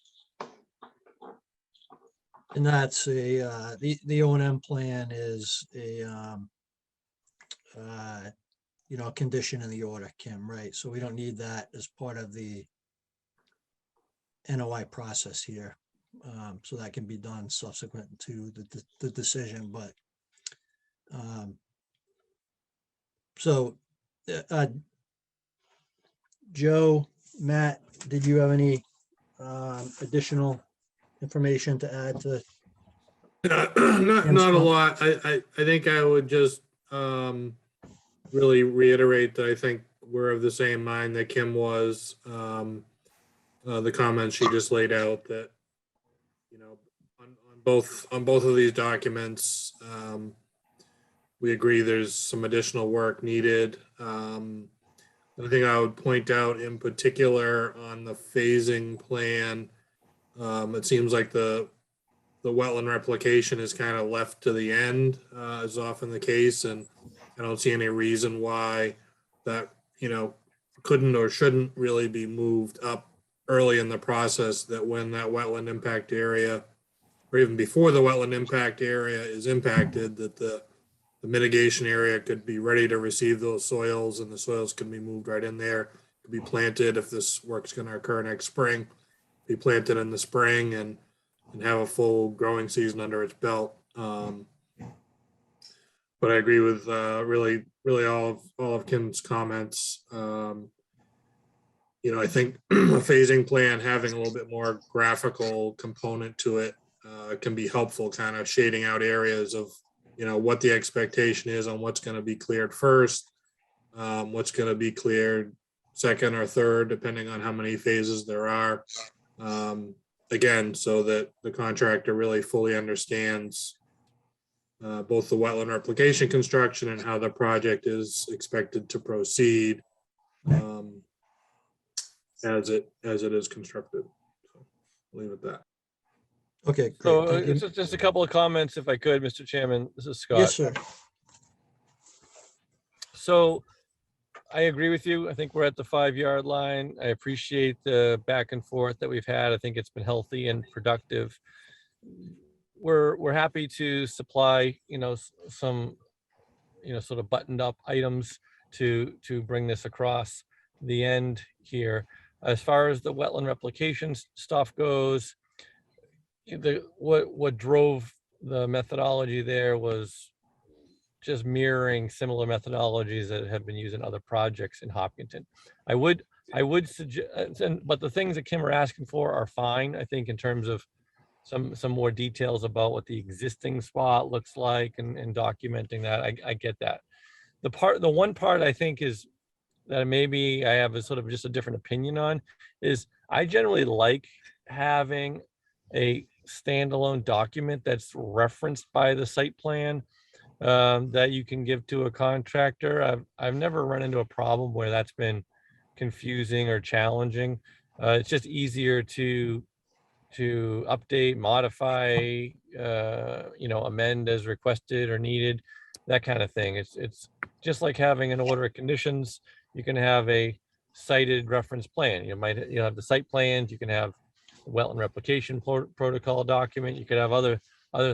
And that's the O&M plan is a condition in the order, Kim, right? So we don't need that as part of the NOI process here. So that can be done subsequent to the decision, but Joe, Matt, did you have any additional information to add to? Not a lot. I think I would just really reiterate that I think we're of the same mind that Kim was. The comments she just laid out that, on both of these documents, we agree there's some additional work needed. I think I would point out in particular on the phasing plan, it seems like the wetland replication is kind of left to the end, as often the case, and I don't see any reason why that couldn't or shouldn't really be moved up early in the process. That when that wetland impact area or even before the wetland impact area is impacted, that the mitigation area could be ready to receive those soils, and the soils can be moved right in there, could be planted if this work's going to occur next spring, be planted in the spring and have a full growing season under its belt. But I agree with really all of Kim's comments. I think a phasing plan having a little bit more graphical component to it can be helpful, kind of shading out areas of what the expectation is on what's going to be cleared first, what's going to be cleared second or third, depending on how many phases there are. Again, so that the contractor really fully understands both the wetland replication construction and how the project is expected to proceed as it is constructed. So I'll leave it at that. Okay, great. So Thank you. just a couple of comments, if I could, Mr. Chairman. This is Scott. Yes, sir. So I agree with you. I think we're at the 5-yard line. I appreciate the back and forth that we've had. I think it's been healthy and productive. We're happy to supply, some, sort of buttoned up items to bring this across the end here. As far as the wetland replication stuff goes, what drove the methodology there was just mirroring similar methodologies that have been used in other projects in Hopkinton. I would suggest, but the things that Kim are asking for are fine, I think, in terms of some more details about what the existing spot looks like and documenting that. I get that. The one part I think is that maybe I have a sort of just a different opinion on is I generally like having a standalone document that's referenced by the site plan that you can give to a contractor. I've never run into a problem where that's been confusing or challenging. It's just easier to update, modify, amend as requested or needed, that kind of thing. It's just like having an order of conditions. You can have a cited reference plan. You'll have the site plans. You can have wetland replication protocol document. You could have other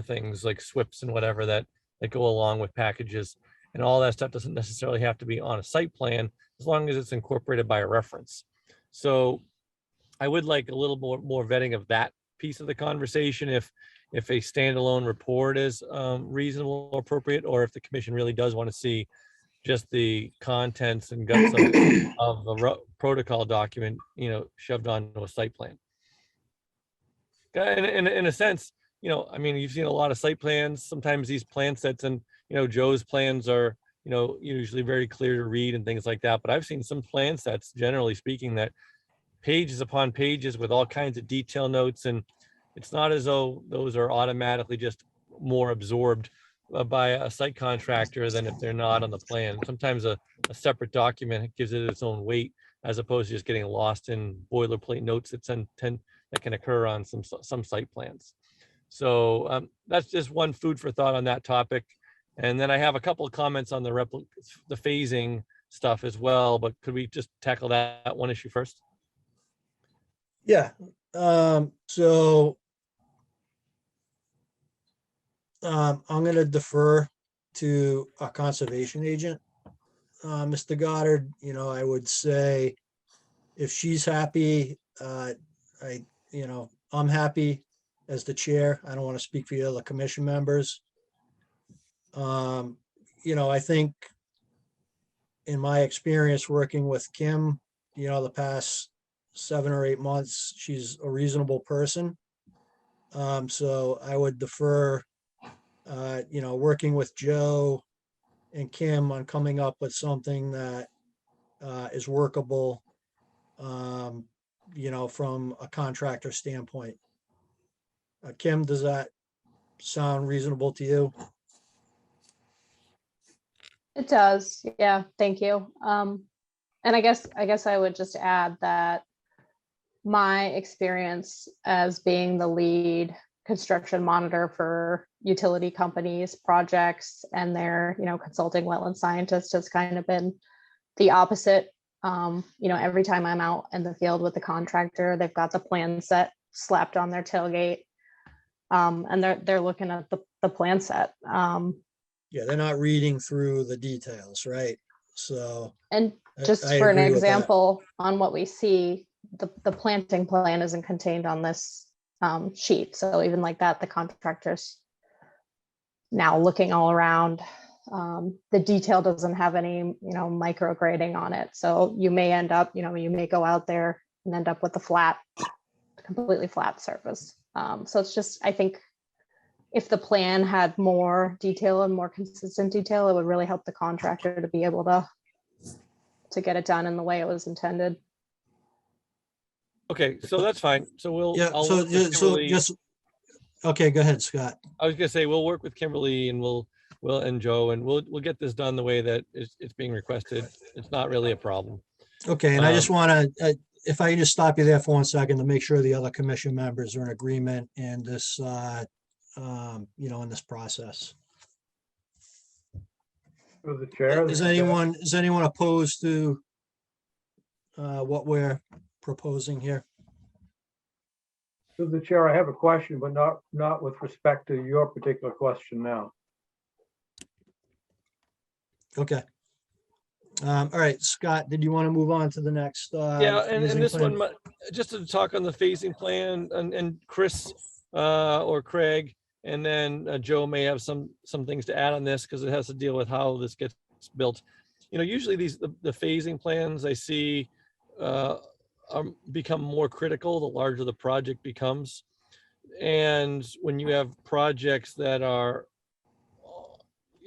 things like SWIPs and whatever that go along with packages, and all that stuff doesn't necessarily have to be on a site plan as long as it's incorporated by a reference. So I would like a little more vetting of that piece of the conversation if a standalone report is reasonable or appropriate, or if the commission really does want to see just the contents and guts of a protocol document, shoved onto a site plan. In a sense, you've seen a lot of site plans. Sometimes these plan sets and, Joe's plans are, usually very clear to read and things like that. But I've seen some plan sets, generally speaking, that pages upon pages with all kinds of detail notes. And it's not as though those are automatically just more absorbed by a site contractor than if they're not on the plan. Sometimes a separate document gives it its own weight, as opposed to just getting lost in boilerplate notes that can occur on some site plans. So that's just one food for thought on that topic. And then I have a couple of comments on the phasing stuff as well, but could we just tackle that one issue first? Yeah. So I'm going to defer to a conservation agent, Mr. Goddard. I would say if she's happy, I'm happy as the chair. I don't want to speak for the other commission members. I think in my experience working with Kim, the past 7 or 8 months, she's a reasonable person. So I would defer, working with Joe and Kim on coming up with something that is workable, from a contractor standpoint. Kim, does that sound reasonable to you? It does. Yeah, thank you. And I guess I would just add that my experience as being the lead construction monitor for utility companies, projects, and their, consulting wetland scientist has kind of been the opposite. Every time I'm out in the field with the contractor, they've got the plan set slapped on their tailgate. And they're looking at the plan set. Yeah, they're not reading through the details, right? So. And just I for an agree with that. example on what we see, the planting plan isn't contained on this sheet. So even like that, the contractors now looking all around, the detail doesn't have any, micro grading on it. So you may end up, you may go out there and end up with a completely flat surface. So it's just, I think if the plan had more detail and more consistent detail, it would really help the contractor to be able to get it done in the way it was intended. Okay, so that's fine. So we'll. Yeah, I'll so work with Kimberly. just, okay, go ahead, Scott. I was gonna say, we'll work with Kimberly and we'll and Joe, and we'll get this done the way that it's being requested. It's not really a problem. Okay, and I just want to, if I can just stop you there for 1 second to make sure the other commission members are in agreement in this, in this process. Through the chair. Is anyone opposed to what we're proposing here? Through the chair, I have a question, but not with respect to your particular question now. Okay. All right, Scott, did you want to move on to the next? Yeah, and phasing this plan? one, just to talk on the phasing plan, and Chris or Craig, and then Joe may have some things to add on this because it has to deal with how this gets built. Usually the phasing plans I see become more critical the larger the project becomes. And when you have projects that are,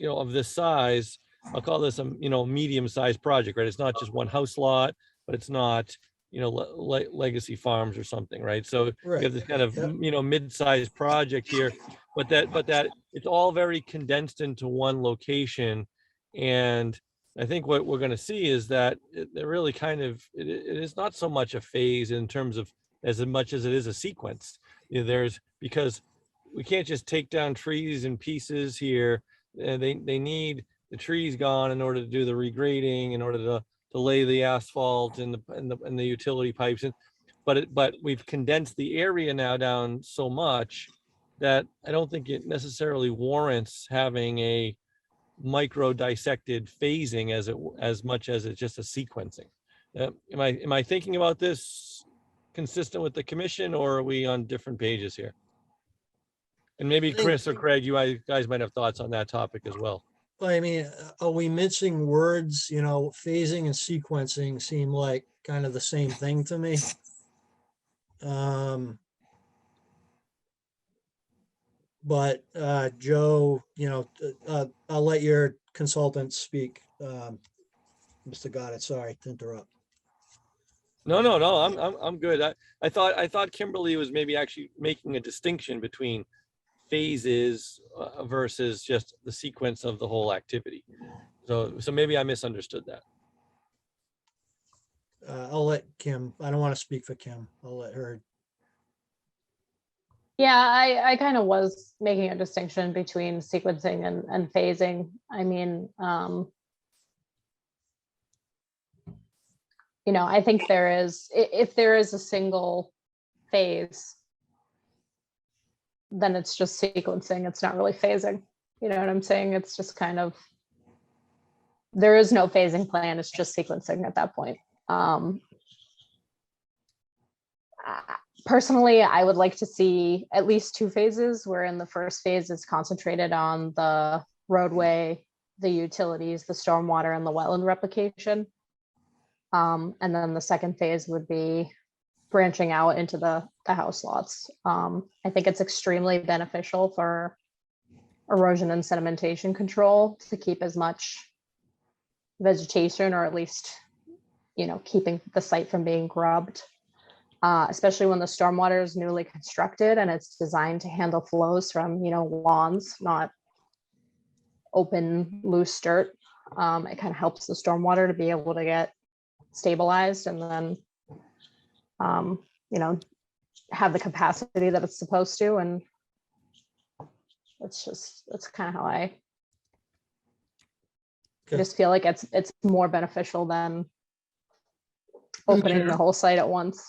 of this size, I'll call this a, medium-sized project, right? It's not just one house lot, but it's not, legacy farms or something, right? So you have this kind of, Yep. mid-sized project here, but that it's all very condensed into one location. And I think what we're going to see is that it really kind of, it is not so much a phase in terms of as much as it is a sequence. Because we can't just take down trees in pieces here. They need the trees gone in order to do the regrading, in order to lay the asphalt and the utility pipes in. But we've condensed the area now down so much that I don't think it necessarily warrants having a micro dissected phasing as much as it's just a sequencing. Am I thinking about this consistent with the commission, or are we on different pages here? And maybe Chris or Craig, you guys might have thoughts on that topic as well. I mean, are we mixing words? Phasing and sequencing seem like kind of the same thing to me. But Joe, I'll let your consultant speak. Mr. Goddard, sorry to interrupt. No, I'm good. I thought Kimberly was maybe actually making a distinction between phases versus just the sequence of the whole activity. So maybe I misunderstood that. I'll let Kim, I don't want to speak for Kim. I'll let her. Yeah, I kind of was making a distinction between sequencing and phasing. I mean, I think if there is a single phase, then it's just sequencing. It's not really phasing. You know what I'm saying? It's just kind of, there is no phasing plan. It's just sequencing at that point. Personally, I would like to see at least 2 phases, wherein the first phase is concentrated on the roadway, the utilities, the stormwater, and the wetland replication. And then the second phase would be branching out into the house lots. I think it's extremely beneficial for erosion and sedimentation control to keep as much vegetation, or at least, keeping the site from being grubbed, especially when the stormwater is newly constructed and it's designed to handle flows from, lawns, not open, loose dirt. It kind of helps the stormwater to be able to get stabilized and then, have the capacity that it's supposed to. And that's kind of how I just feel like it's more beneficial than opening the whole site at once.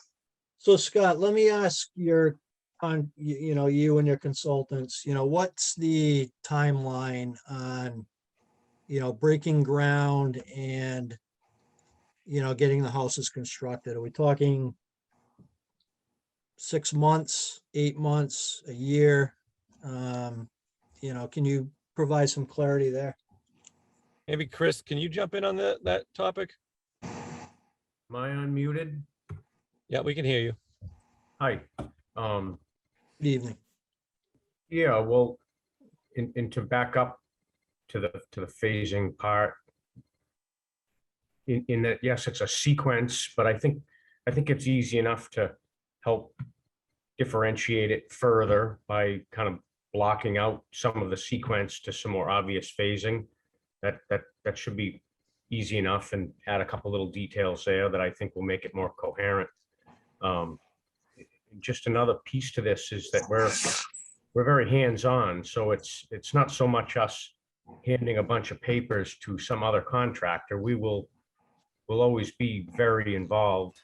So Scott, let me ask your on, you and your consultants, what's the timeline on, breaking ground and, getting the houses constructed? Are we talking 6 months, 8 months, a year? Can you provide some clarity there? Maybe Chris, can you jump in on that topic? Am I unmuted? Yeah, we can hear you. Hi. Good evening. Yeah, well, and to back up to the phasing part, in that, yes, it's a sequence, but I think it's easy enough to help differentiate it further by kind of blocking out some of the sequence to some more obvious phasing. That should be easy enough, and add a couple little details there that I think will make it more coherent. Just another piece to this is that we're very hands-on, so it's not so much us handing a bunch of papers to some other contractor. We'll always be very involved.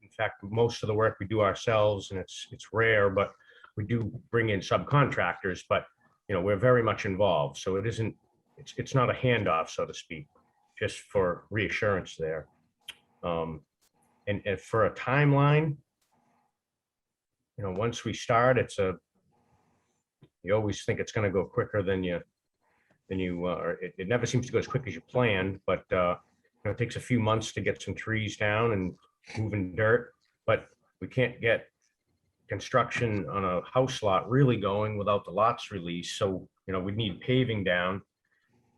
In fact, most of the work we do ourselves, and it's rare, but we do bring in subcontractors, but we're very much involved. So it's not a handoff, so to speak, just for reassurance there. And for a timeline, once we start, you always think it's going to go quicker than you or it never seems to go as quick as you planned, but it takes a few months to get some trees down and moving dirt, but we can't get construction on a house lot really going without the lots released. So, we need paving down.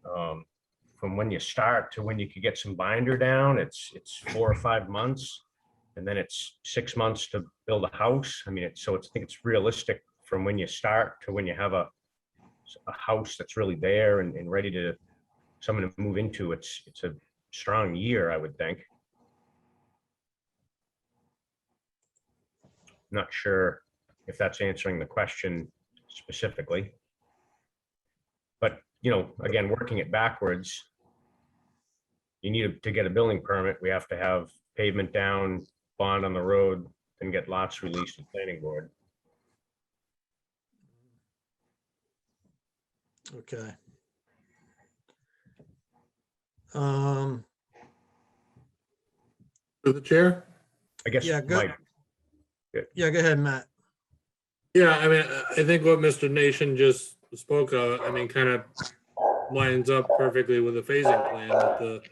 From when you start to when you could get some binder down, it's 4 or 5 months. And then it's 6 months to build a house. I mean, I think it's realistic from when you start to when you have a house that's really there and ready to someone to move into. It's a strong year, I would think. Not sure if that's answering the question specifically. But, again, working it backwards, you need to get a building permit. We have to have pavement down, bond on the road, and get lots released to planning board. Okay. To the chair? I guess. Yeah, good. Yeah, go ahead, Matt. Yeah, I mean, I think what Mr. Nation just spoke of, kind of lines up perfectly with the phasing plan. That the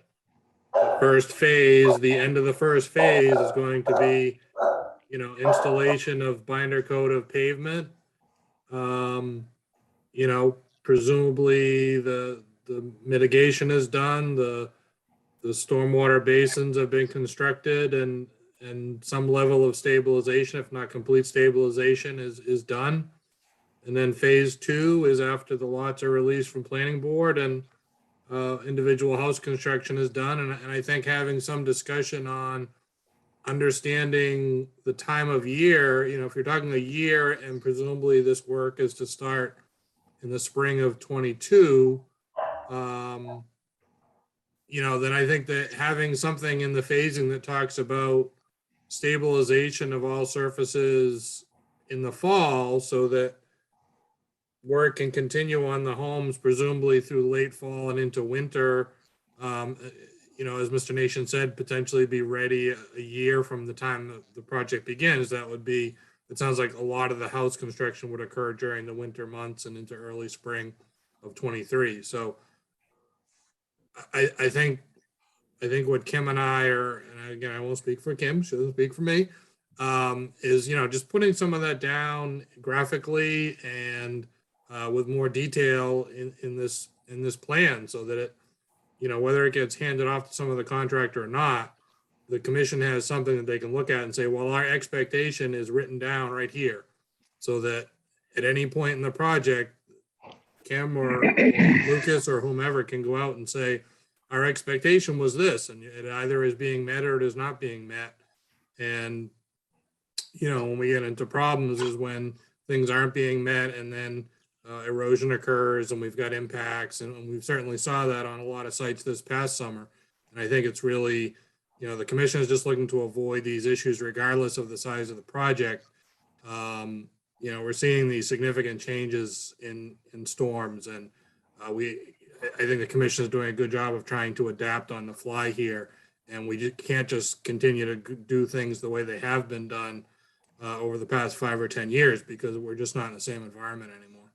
first phase, the end of the first phase is going to be, installation of binder coat of pavement. Presumably the mitigation is done, the stormwater basins have been constructed, and some level of stabilization, if not complete stabilization, is done. And then phase 2 is after the lots are released from planning board and individual house construction is done. And I think having some discussion on understanding the time of year, if you're talking a year and presumably this work is to start in the spring of 22, then I think that having something in the phasing that talks about stabilization of all surfaces in the fall so that work can continue on the homes presumably through late fall and into winter, as Mr. Nation said, potentially be ready a year from the time that the project begins. It sounds like a lot of the house construction would occur during the winter months and into early spring of 23. So I think what Kim and I are, and again, I won't speak for Kim, she doesn't speak for me, is, just putting some of that down graphically and with more detail in this plan so that it, whether it gets handed off to some of the contractor or not, the commission has something that they can look at and say, well, our expectation is written down right here. So that at any point in the project, Kim or Lucas or whomever can go out and say, our expectation was this, and it either is being met or it is not being met. And, when we get into problems is when things aren't being met and then erosion occurs and we've got impacts. And we've certainly saw that on a lot of sites this past summer. And I think it's really, the commission is just looking to avoid these issues regardless of the size of the project. You know, we're seeing these significant changes in storms, and I think the commission is doing a good job of trying to adapt on the fly here. And we just can't just continue to do things the way they have been done over the past 5 or 10 years, because we're just not in the same environment anymore.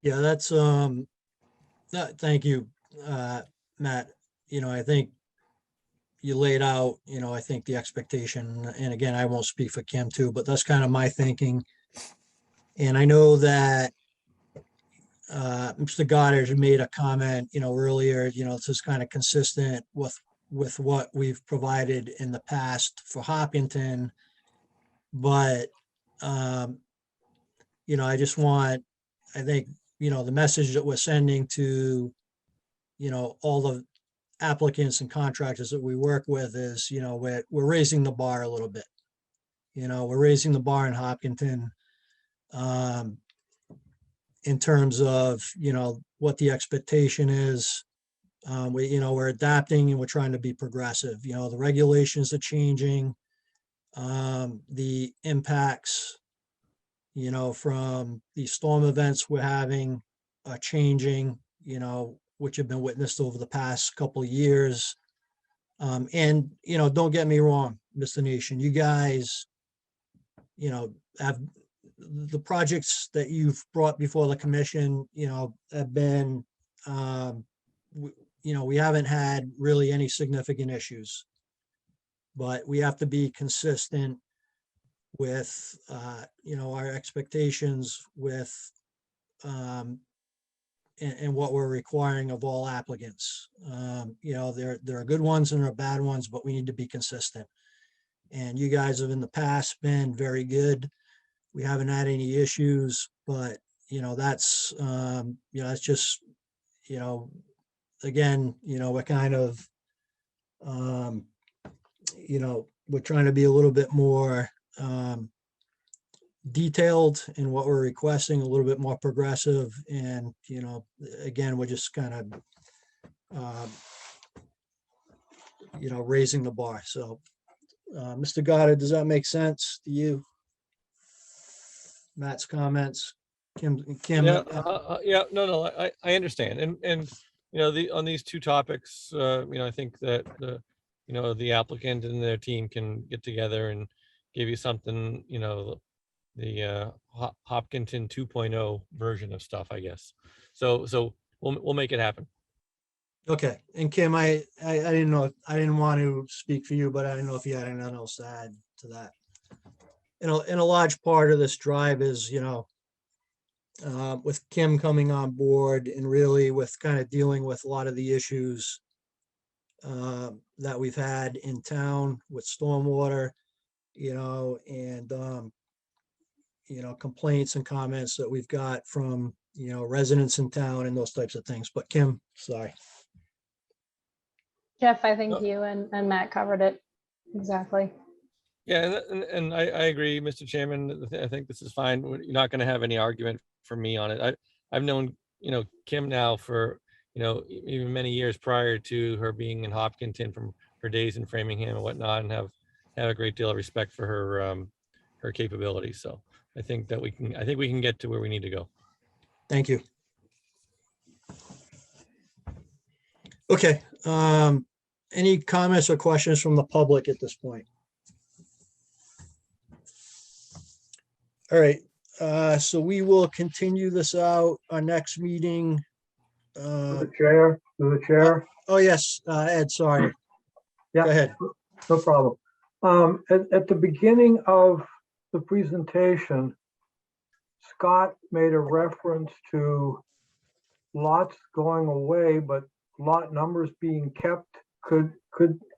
Yeah, that's, thank you, Matt. You know, I think you laid out, you know, I think the expectation, and again, I won't speak for Kim too, but that's kind of my thinking. And I know that Mr. Goddard made a comment, you know, earlier, you know, this is kind of consistent with what we've provided in the past for Hopkinton. But, you know, I think, you know, the message that we're sending to, you know, all the applicants and contractors that we work with is, you know, we're raising the bar a little bit. You know, we're raising the bar in Hopkinton in terms of, you know, what the expectation is. You know, we're adapting and we're trying to be progressive. You know, the regulations are changing. The impacts, you know, from the storm events we're having are changing, you know, which have been witnessed over the past couple of years. And, you know, don't get me wrong, Mr. Nation, you guys, you know, have the projects that you've brought before the commission, you know, have been, you know, we haven't had really any significant issues. But we have to be consistent with, you know, our expectations with, and what we're requiring of all applicants. You know, there are good ones and there are bad ones, but we need to be consistent. And you guys have in the past been very good. We haven't had any issues, but, you know, that's, you know, that's just, you know, again, you know, we're kind of, you know, we're trying to be a little bit more detailed in what we're requesting, a little bit more progressive. And, you know, again, we're just kind of, you know, raising the bar. So, Mr. Goddard, does that make sense to you? Matt's comments, Kim, Yeah, no, I understand. And, you know, on these two topics, you know, I think that you know, the applicant and their team can get together and give you something, you know, the Hopkinton 2.0 version of stuff, I guess. So we'll make it happen. Okay. And Kim, I didn't know, I didn't want to speak for you, but I didn't know if you had anything else to add to that. You know, and a large part of this drive is, you know, with Kim coming on board and really with kind of dealing with a lot of the issues that we've had in town with stormwater, you know, and, you know, complaints and comments that we've got from, you know, residents in town and those types of things. But Kim, sorry. Jeff, I think you and Matt covered it exactly. Yeah, and I agree, Mr. Chairman. I think this is fine. You're not going to have any argument for me on it. I've known, you know, Kim now for, you know, even many years prior to her being in Hopkinton from her days in Framingham and whatnot, and have a great deal of respect for her capabilities. So I think that we can get to where we need to go. Thank you. Okay. Any comments or questions from the public at this point? All right. So we will continue this out. Our next meeting. To the chair. Oh, yes, Ed, sorry. Yeah. Go ahead. No problem. At the beginning of the presentation, Scott made a reference to lots going away, but lot numbers being kept. Could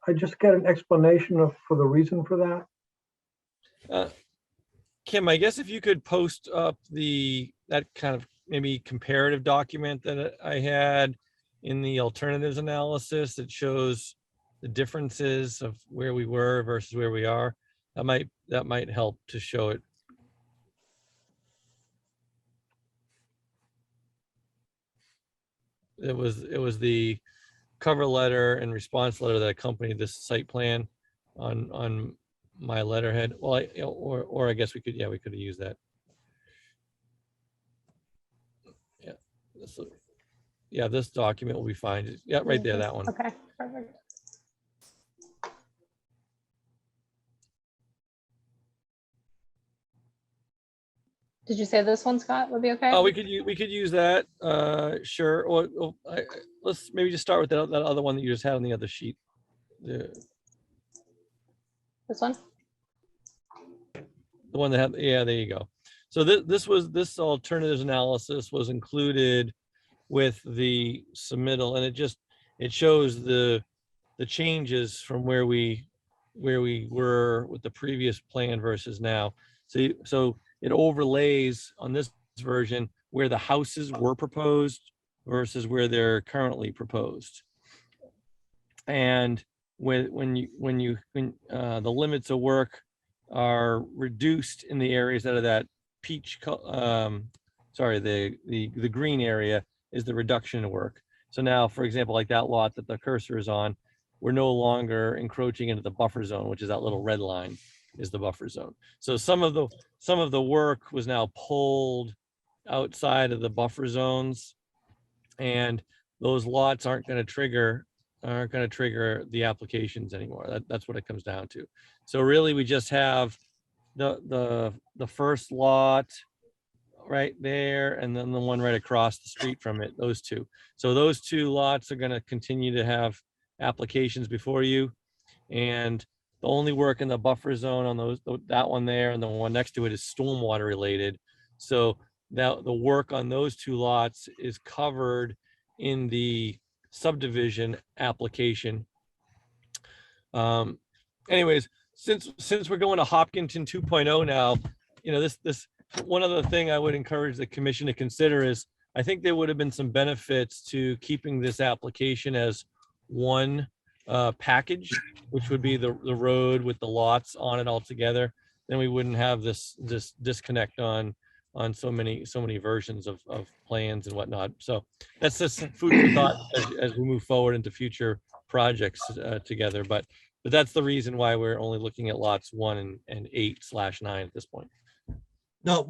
I just get an explanation for the reason for that? Kim, I guess if you could post up that kind of maybe comparative document that I had in the alternatives analysis that shows the differences of where we were versus where we are, that might help to show it. It was the cover letter and response letter that accompanied this site plan on my letterhead. Well, or I guess we could, yeah, we could have used that. Yeah. Yeah, this document will be fine. Yeah, right there, that one. Okay, perfect. Did you say this one, Scott, would be okay? Oh, we could use that. Sure. Or let's maybe just start with that other one that you just had on the other sheet. The This one? one that had, yeah, there you go. So this alternatives analysis was included with the submittal, and it shows the changes from where we were with the previous plan versus now. So it overlays on this version where the houses were proposed versus where they're currently proposed. And when the limits of work are reduced in the areas that are that peach, sorry, the green area is the reduction of work. So now, for example, like that lot that the cursor is on, we're no longer encroaching into the buffer zone, which is that little red line is the buffer zone. So some of the work was now pulled outside of the buffer zones, and those lots aren't going to trigger the applications anymore. That's what it comes down to. So really, we just have the first lot right there, and then the one right across the street from it, those two. So those two lots are going to continue to have applications before you, and the only work in the buffer zone on that one there and the one next to it is stormwater related. So that the work on those two lots is covered in the subdivision application. Anyways, since we're going to Hopkinton 2.0 now, you know, this one other thing I would encourage the commission to consider is, I think there would have been some benefits to keeping this application as one package, which would be the road with the lots on it all together. Then we wouldn't have this disconnect on so many versions of plans and whatnot. So that's just food for thought as we move forward into future projects together. But that's the reason why we're only looking at lots 1 and 8/9 at this point. No,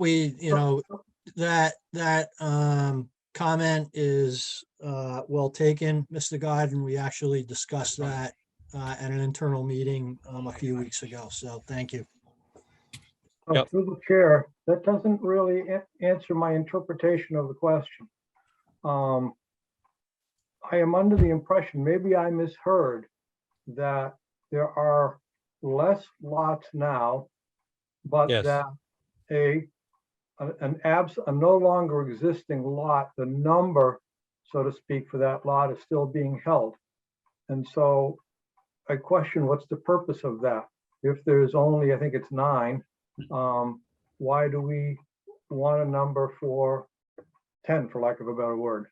that comment is well taken, Mr. Godwin. We actually discussed that at an internal meeting a few weeks ago. So thank you. Yep. Through the chair, that doesn't really answer my interpretation of the question. I am under the impression, maybe I misheard, that there are less lots now, but Yes. that a no longer existing lot, the number, so to speak, for that lot is still being held. And so I question, what's the purpose of that? If there's only, I think it's 9, why do we want a number for 10, for lack of a better word?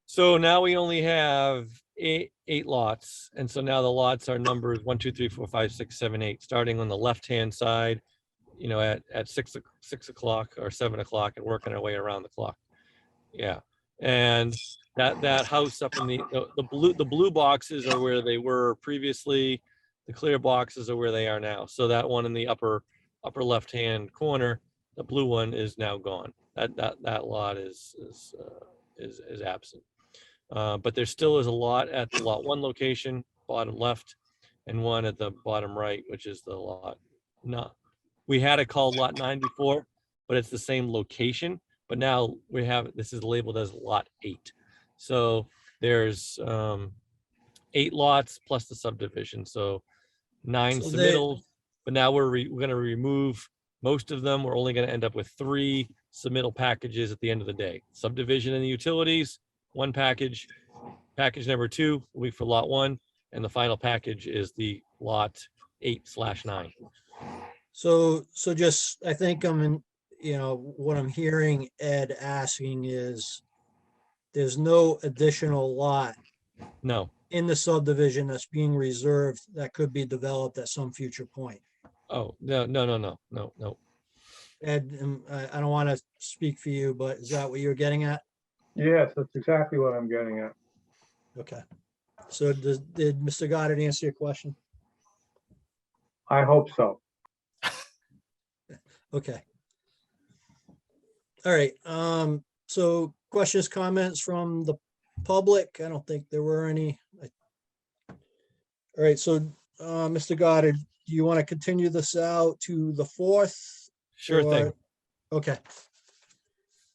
So now we only have eight lots. And so now the lots are numbers 1, 2, 3, 4, 5, 6, 7, 8, starting on the left-hand side, you know, at 6 o'clock or 7 o'clock, and working our way around the clock. Yeah. And that house up in the blue boxes are where they were previously. The clear boxes are where they are now. So that one in the upper left-hand corner, the blue one is now gone. That lot is absent. But there still is a lot at the lot 1 location, bottom left, and one at the bottom right, which is the lot. No, we had it called lot 9 before, but it's the same location. But now this is labeled as lot 8. So there's 8 lots plus the subdivision. So 9 So submittals, but now we're going to remove most of them. We're only going to end up with 3 submittal packages at the end of the day. Subdivision and the utilities, 1 package. Package number 2 will be for lot 1, and the final package is the lot 8/9. So just, I think what I'm hearing Ed asking is, there's no additional lot No. in the subdivision that's being reserved that could be developed at some future point. Oh, no. Ed, I don't want to speak for you, but is that what you're getting at? Yes, that's exactly what I'm getting at. Okay. So did Mr. Goddard answer your question? I hope so. Okay. All right, so questions, comments from the public? I don't think there were any. All right, so, Mr. Goddard, do you want to continue this out to the 4th? Sure thing. Okay.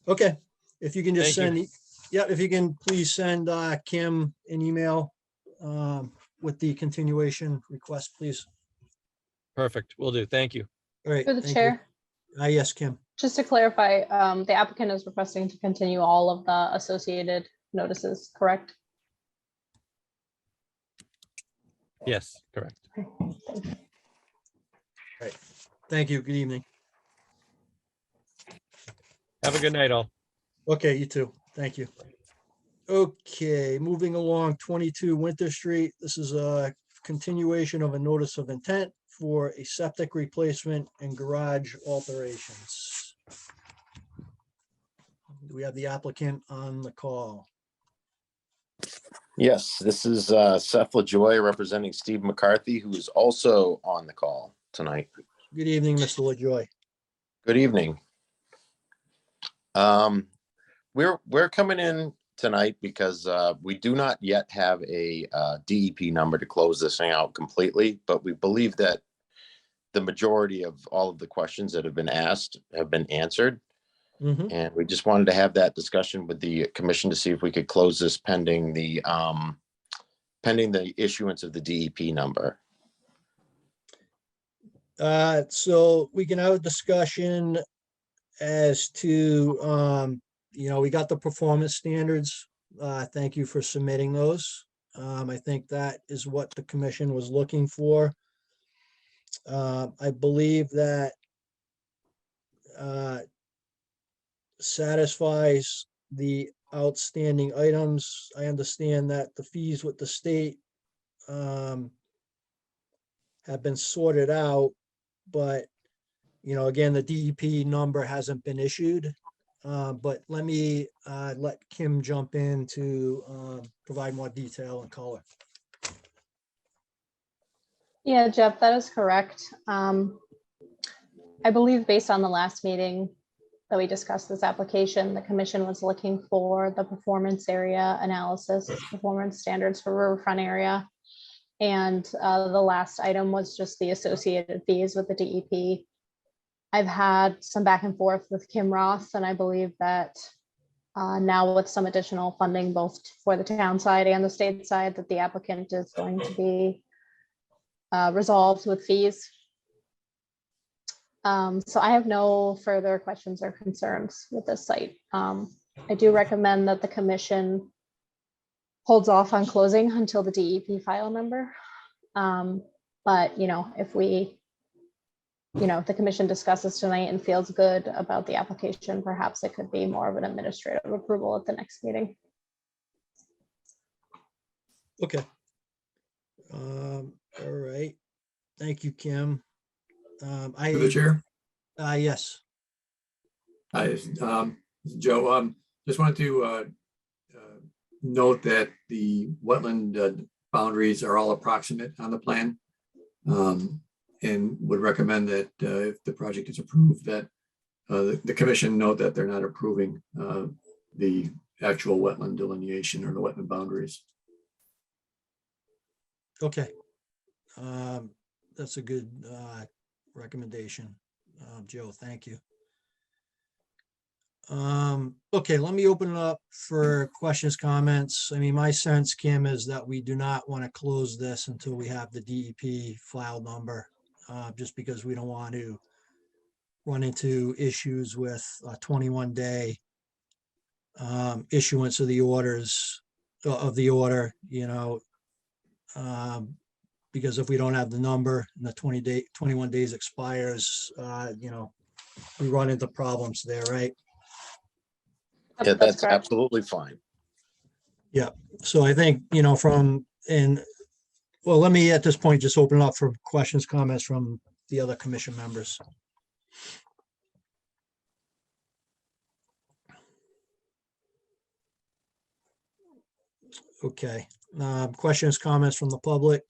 Okay, if you can just Thank you. send, yeah, if you can please send Kim an email with the continuation request, please. Perfect. Will do. Thank you. All right. Through the thank you. chair, Yes, Kim. just to clarify, the applicant is requesting to continue all of the associated notices, correct? Yes, correct. Thank you. Good evening. Have a good night, all. Okay, you too. Thank you. Okay, moving along, 22 Winter Street. This is a continuation of a notice of intent for a septic replacement and garage alterations. Do we have the applicant on the call? Yes, this is Seth LaJoy representing Steve McCarthy, who is also on the call tonight. Good evening, Mr. LaJoy. Good evening. We're coming in tonight because we do not yet have a DEP number to close this thing out completely, but we believe that the majority of all of the questions that have been asked have been answered. Mhm. And we just wanted to have that discussion with the commission to see if we could close this pending the issuance of the DEP number. So we can have a discussion as to, we got the performance standards. Thank you for submitting those. I think that is what the commission was looking for. I believe that satisfies the outstanding items. I understand that the fees with the state have been sorted out, but again, the DEP number hasn't been issued. But let me let Kim jump in to provide more detail and color. Yeah, Jeff, that is correct. I believe based on the last meeting that we discussed this application, the commission was looking for the performance area analysis, performance standards for riverfront area. And the last item was just the associated fees with the DEP. I've had some back and forth with Kim Roth, and I believe that now with some additional funding, both for the town side and the state side, that the applicant is going to be resolved with fees. So I have no further questions or concerns with this site. I do recommend that the commission holds off on closing until the DEP file number. But if if the commission discusses tonight and feels good about the application, perhaps it could be more of an administrative approval at the next meeting. Okay. All right. Thank you, Kim. Through the chair. Yes. Hi, Joe. Just wanted to note that the wetland boundaries are all approximate on the plan, and would recommend that if the project is approved, that the commission note that they're not approving the actual wetland delineation or the wetland boundaries. Okay. That's a good recommendation, Joe. Thank you. Okay, let me open it up for questions, comments. I mean, my sense, Kim, is that we do not want to close this until we have the DEP file number, just because we don't want to run into issues with a 21-day issuance of the orders of the order, because if we don't have the number and the 21 days expires, we run into problems there, right? Yeah, that's correct. absolutely fine. Yeah, so I think, well, let me at this point just open it up for questions, comments from the other commission members. Okay, questions, comments from the public?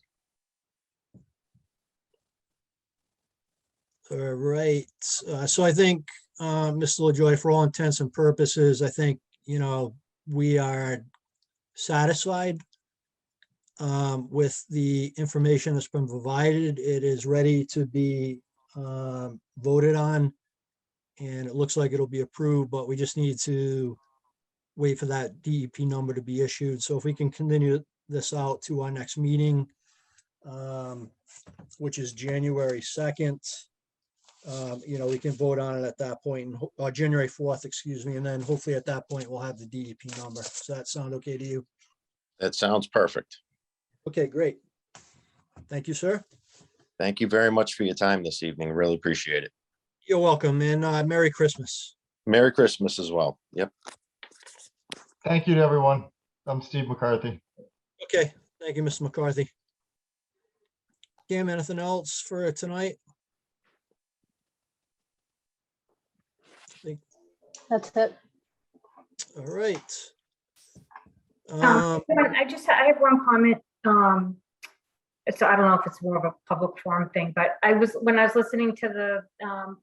All right, so I think, Mr. LaJoy, for all intents and purposes, I think, we are satisfied with the information that's been provided. It is ready to be voted on. And it looks like it'll be approved, but we just need to wait for that DEP number to be issued. So if we can continue this out to our next meeting, which is January 2nd, we can vote on it at that point, or January 4th, excuse me, and then hopefully at that point, we'll have the DEP number. Does that sound okay to you? That sounds perfect. Okay, great. Thank you, sir. Thank you very much for your time this evening. Really appreciate it. You're welcome, and Merry Christmas. Merry Christmas as well. Yep. Thank you to everyone. I'm Steve McCarthy. Okay, thank you, Mr. McCarthy. Cam, anything else for tonight? That's it. All right. I have one comment. So I don't know if it's more of a public forum thing, but when I was listening to the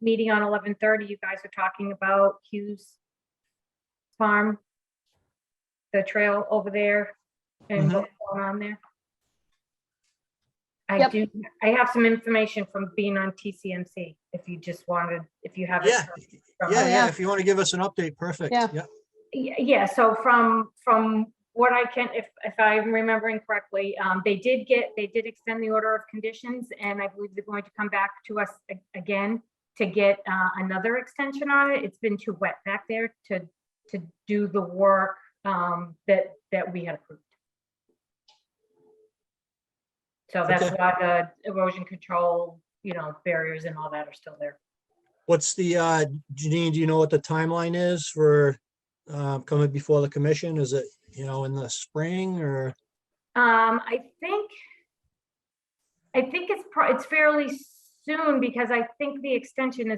meeting on 11:30, you guys were talking about Hughes Farm, the trail over there, and what's going on there. Yep. I have some information from being on TCMC. If you just wanted, if you have it. Yeah. If you want to give us an update, perfect. Yeah. Yeah, so from what I can, if I'm remembering correctly, they did extend the order of conditions, and I believe they're going to come back to us again to get another extension on it. It's been too wet back there to do the work that we had approved. So that's why the erosion control, barriers and all that are still there. What's the, Janine, do you know what the timeline is for coming before the commission? Is it, in the spring or? I think it's fairly soon, because I think the extension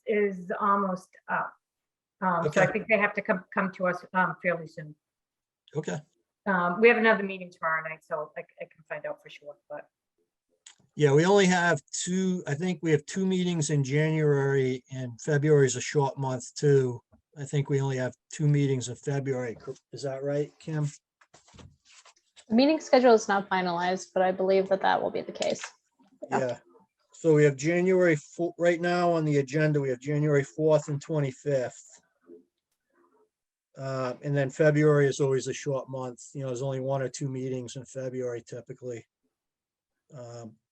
is almost up. So I think they have to come to us fairly soon. Okay. We have another meeting tomorrow night, so I can find out for sure, but. Yeah, we only have I think we have 2 meetings in January, and February is a short month too. I think we only have 2 meetings in February. Is that right, Kim? The meeting schedule is not finalized, but I believe that will be the case. Yeah. So we have January, right now on the agenda, we have January 4th and 25th. And then February is always a short month. There's only 1 or 2 meetings in February typically.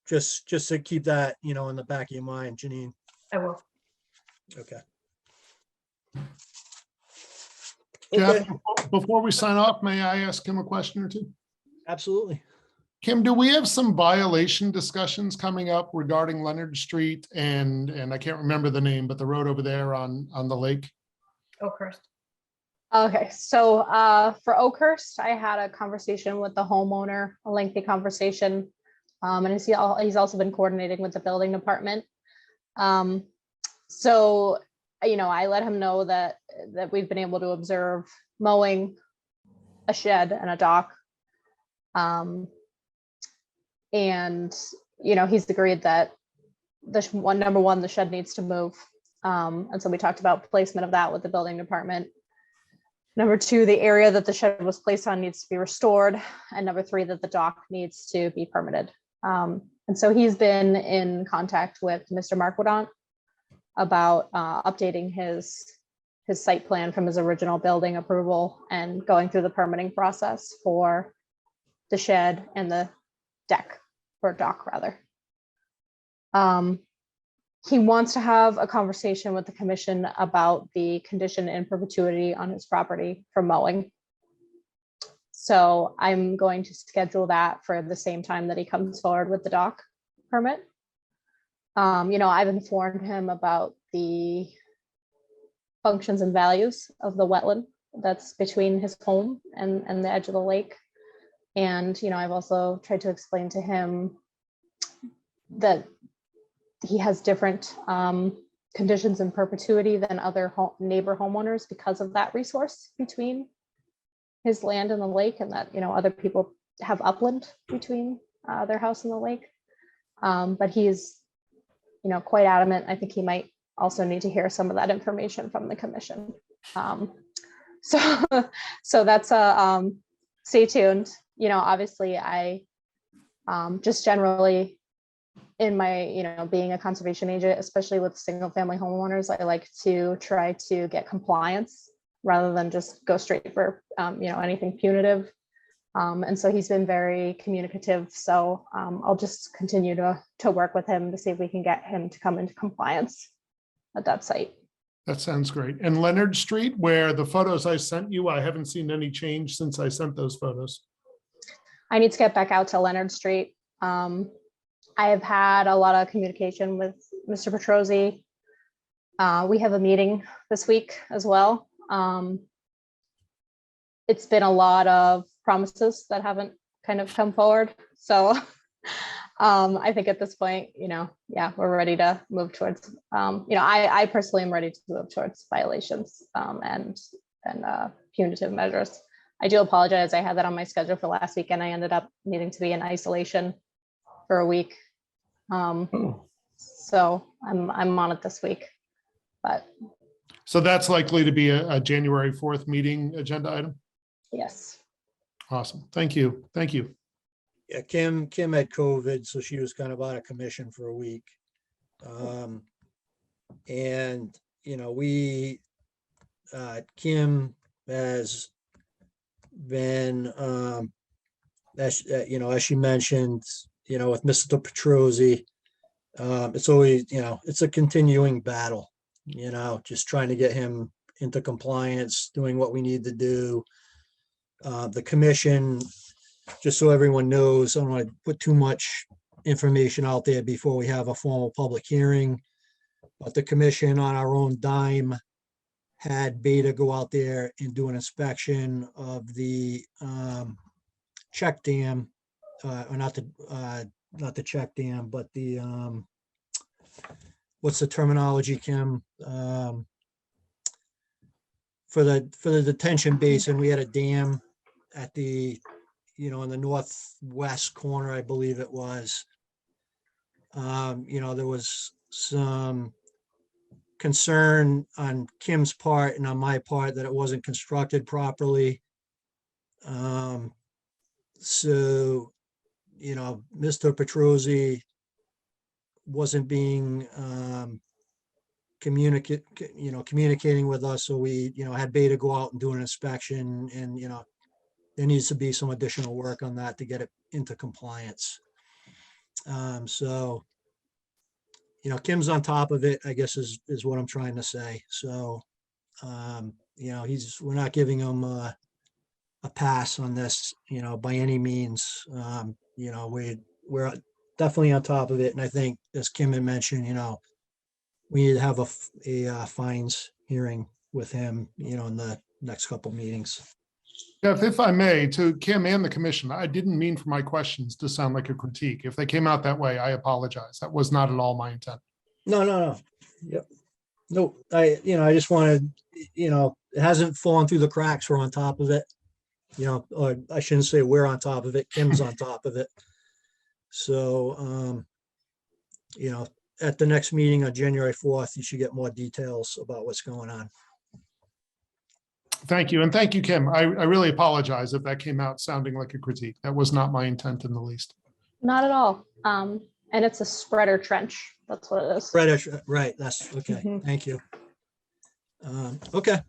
Just to keep that, in the back of your mind, Janine. I will. Okay. Jeff, before we sign off, may I ask him a question or two? Absolutely. Kim, do we have some violation discussions coming up regarding Leonard Street and I can't remember the name, but the road over there on the lake? Oakhurst. Okay, so for Oakhurst, I had a conversation with the homeowner, a lengthy conversation. And he's also been coordinating with the building department. So, I let him know that we've been able to observe mowing a shed and a dock. And, he's agreed that number one, the shed needs to move. And so we talked about placement of that with the building department. Number 2, the area that the shed was placed on needs to be restored. And number 3, that the dock needs to be permitted. And so he's been in contact with Mr. Marquidant about updating his site plan from his original building approval and going through the permitting process for the shed and the dock rather. He wants to have a conversation with the commission about the condition in perpetuity on his property for mowing. So I'm going to schedule that for the same time that he comes forward with the dock permit. I've informed him about the functions and values of the wetland that's between his home and the edge of the lake. And, I've also tried to explain to him that he has different conditions in perpetuity than other neighbor homeowners because of that resource between his land and the lake, and that, other people have upland between their house and the lake. But he's quite adamant. I think he might also need to hear some of that information from the commission. So that's stay tuned. Obviously I just generally in my, being a conservation agent, especially with single family homeowners, I like to try to get compliance rather than just go straight for, anything punitive. And so he's been very communicative. So I'll just continue to work with him to see if we can get him to come into compliance at that site. That sounds great. And Leonard Street, where the photos I sent you, I haven't seen any change since I sent those photos. I need to get back out to Leonard Street. I have had a lot of communication with Mr. Petrosi. We have a meeting this week as well. It's been a lot of promises that haven't kind of come forward. So I think at this point, we're ready to move towards, I personally am ready to move towards violations and punitive measures. I do apologize. I had that on my schedule for last week and I ended up needing to be in isolation for a week. So I'm on it this week, but. So that's likely to be a January 4th meeting agenda item? Yes. Awesome. Thank you. Thank you. Yeah, Kim had COVID, so she was kind of out of commission for a week. And, Kim has been, as she mentioned, with Mr. Petrosi, it's always, it's a continuing battle, just trying to get him into compliance, doing what we need to do. The commission, just so everyone knows, I don't want to put too much information out there before we have a formal public hearing, but the commission on our own dime had Beta go out there and do an inspection of the check dam, or not the check dam, but the what's the terminology, Kim? For the detention basin, we had a dam at the, in the northwest corner, I believe it was. There was some concern on Kim's part and on my part that it wasn't constructed properly. So, Mr. Petrosi wasn't being communicating with us. So we, had Beta go out and do an inspection and, there needs to be some additional work on that to get it into compliance. So, Kim's on top of it, I guess is what I'm trying to say. So, we're not giving him a pass on this, by any means. We're definitely on top of it. And I think, as Kim had mentioned, we need to have a fines hearing with him, in the next couple meetings. Jeff, if I may, to Kim and the commission, I didn't mean for my questions to sound like a critique. If they came out that way, I apologize. That was not at all my intent. No. Yep. No, I just wanted, it hasn't fallen through the cracks. We're on top of it. Or I shouldn't say we're on top of it. Kim's on top of it. So, at the next meeting on January 4th, you should get more details about what's going on. Thank you. And thank you, Kim. I really apologize if that came out sounding like a critique. That was not my intent in the least. Not at all. And it's a spreader trench. That's what it is. Spreader, right. That's okay. Thank you. Okay.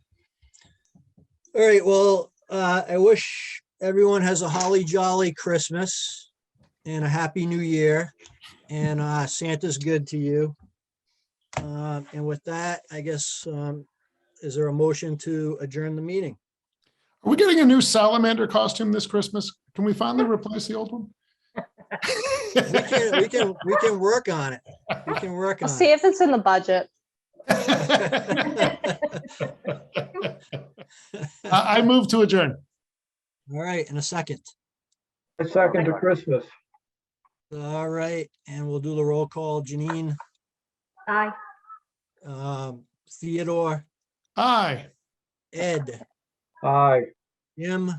All right. Well, I wish everyone has a holly jolly Christmas and a happy new year. And Santa's good to you. And with that, I guess, is there a motion to adjourn the meeting? Are we getting a new salamander costume this Christmas? Can we finally replace the old one? We can work on it. We can work on See if it's in the budget. I move to adjourn. All right, in a second. A second to Christmas. All right, and we'll do the roll call. Janine, Aye. Theodore, Aye. Ed, Aye. Jim,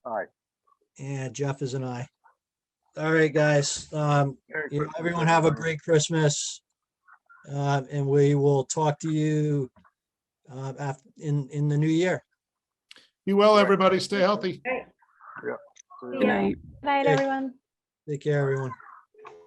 Aye. and Jeff is an aye. All right, guys. Merry Christmas, Everyone have a everybody. great Christmas. And we will talk to you in the new year. Be well, Right. everybody. Stay healthy. Yeah. Good night. Good night, Okay. everyone. Take care, everyone.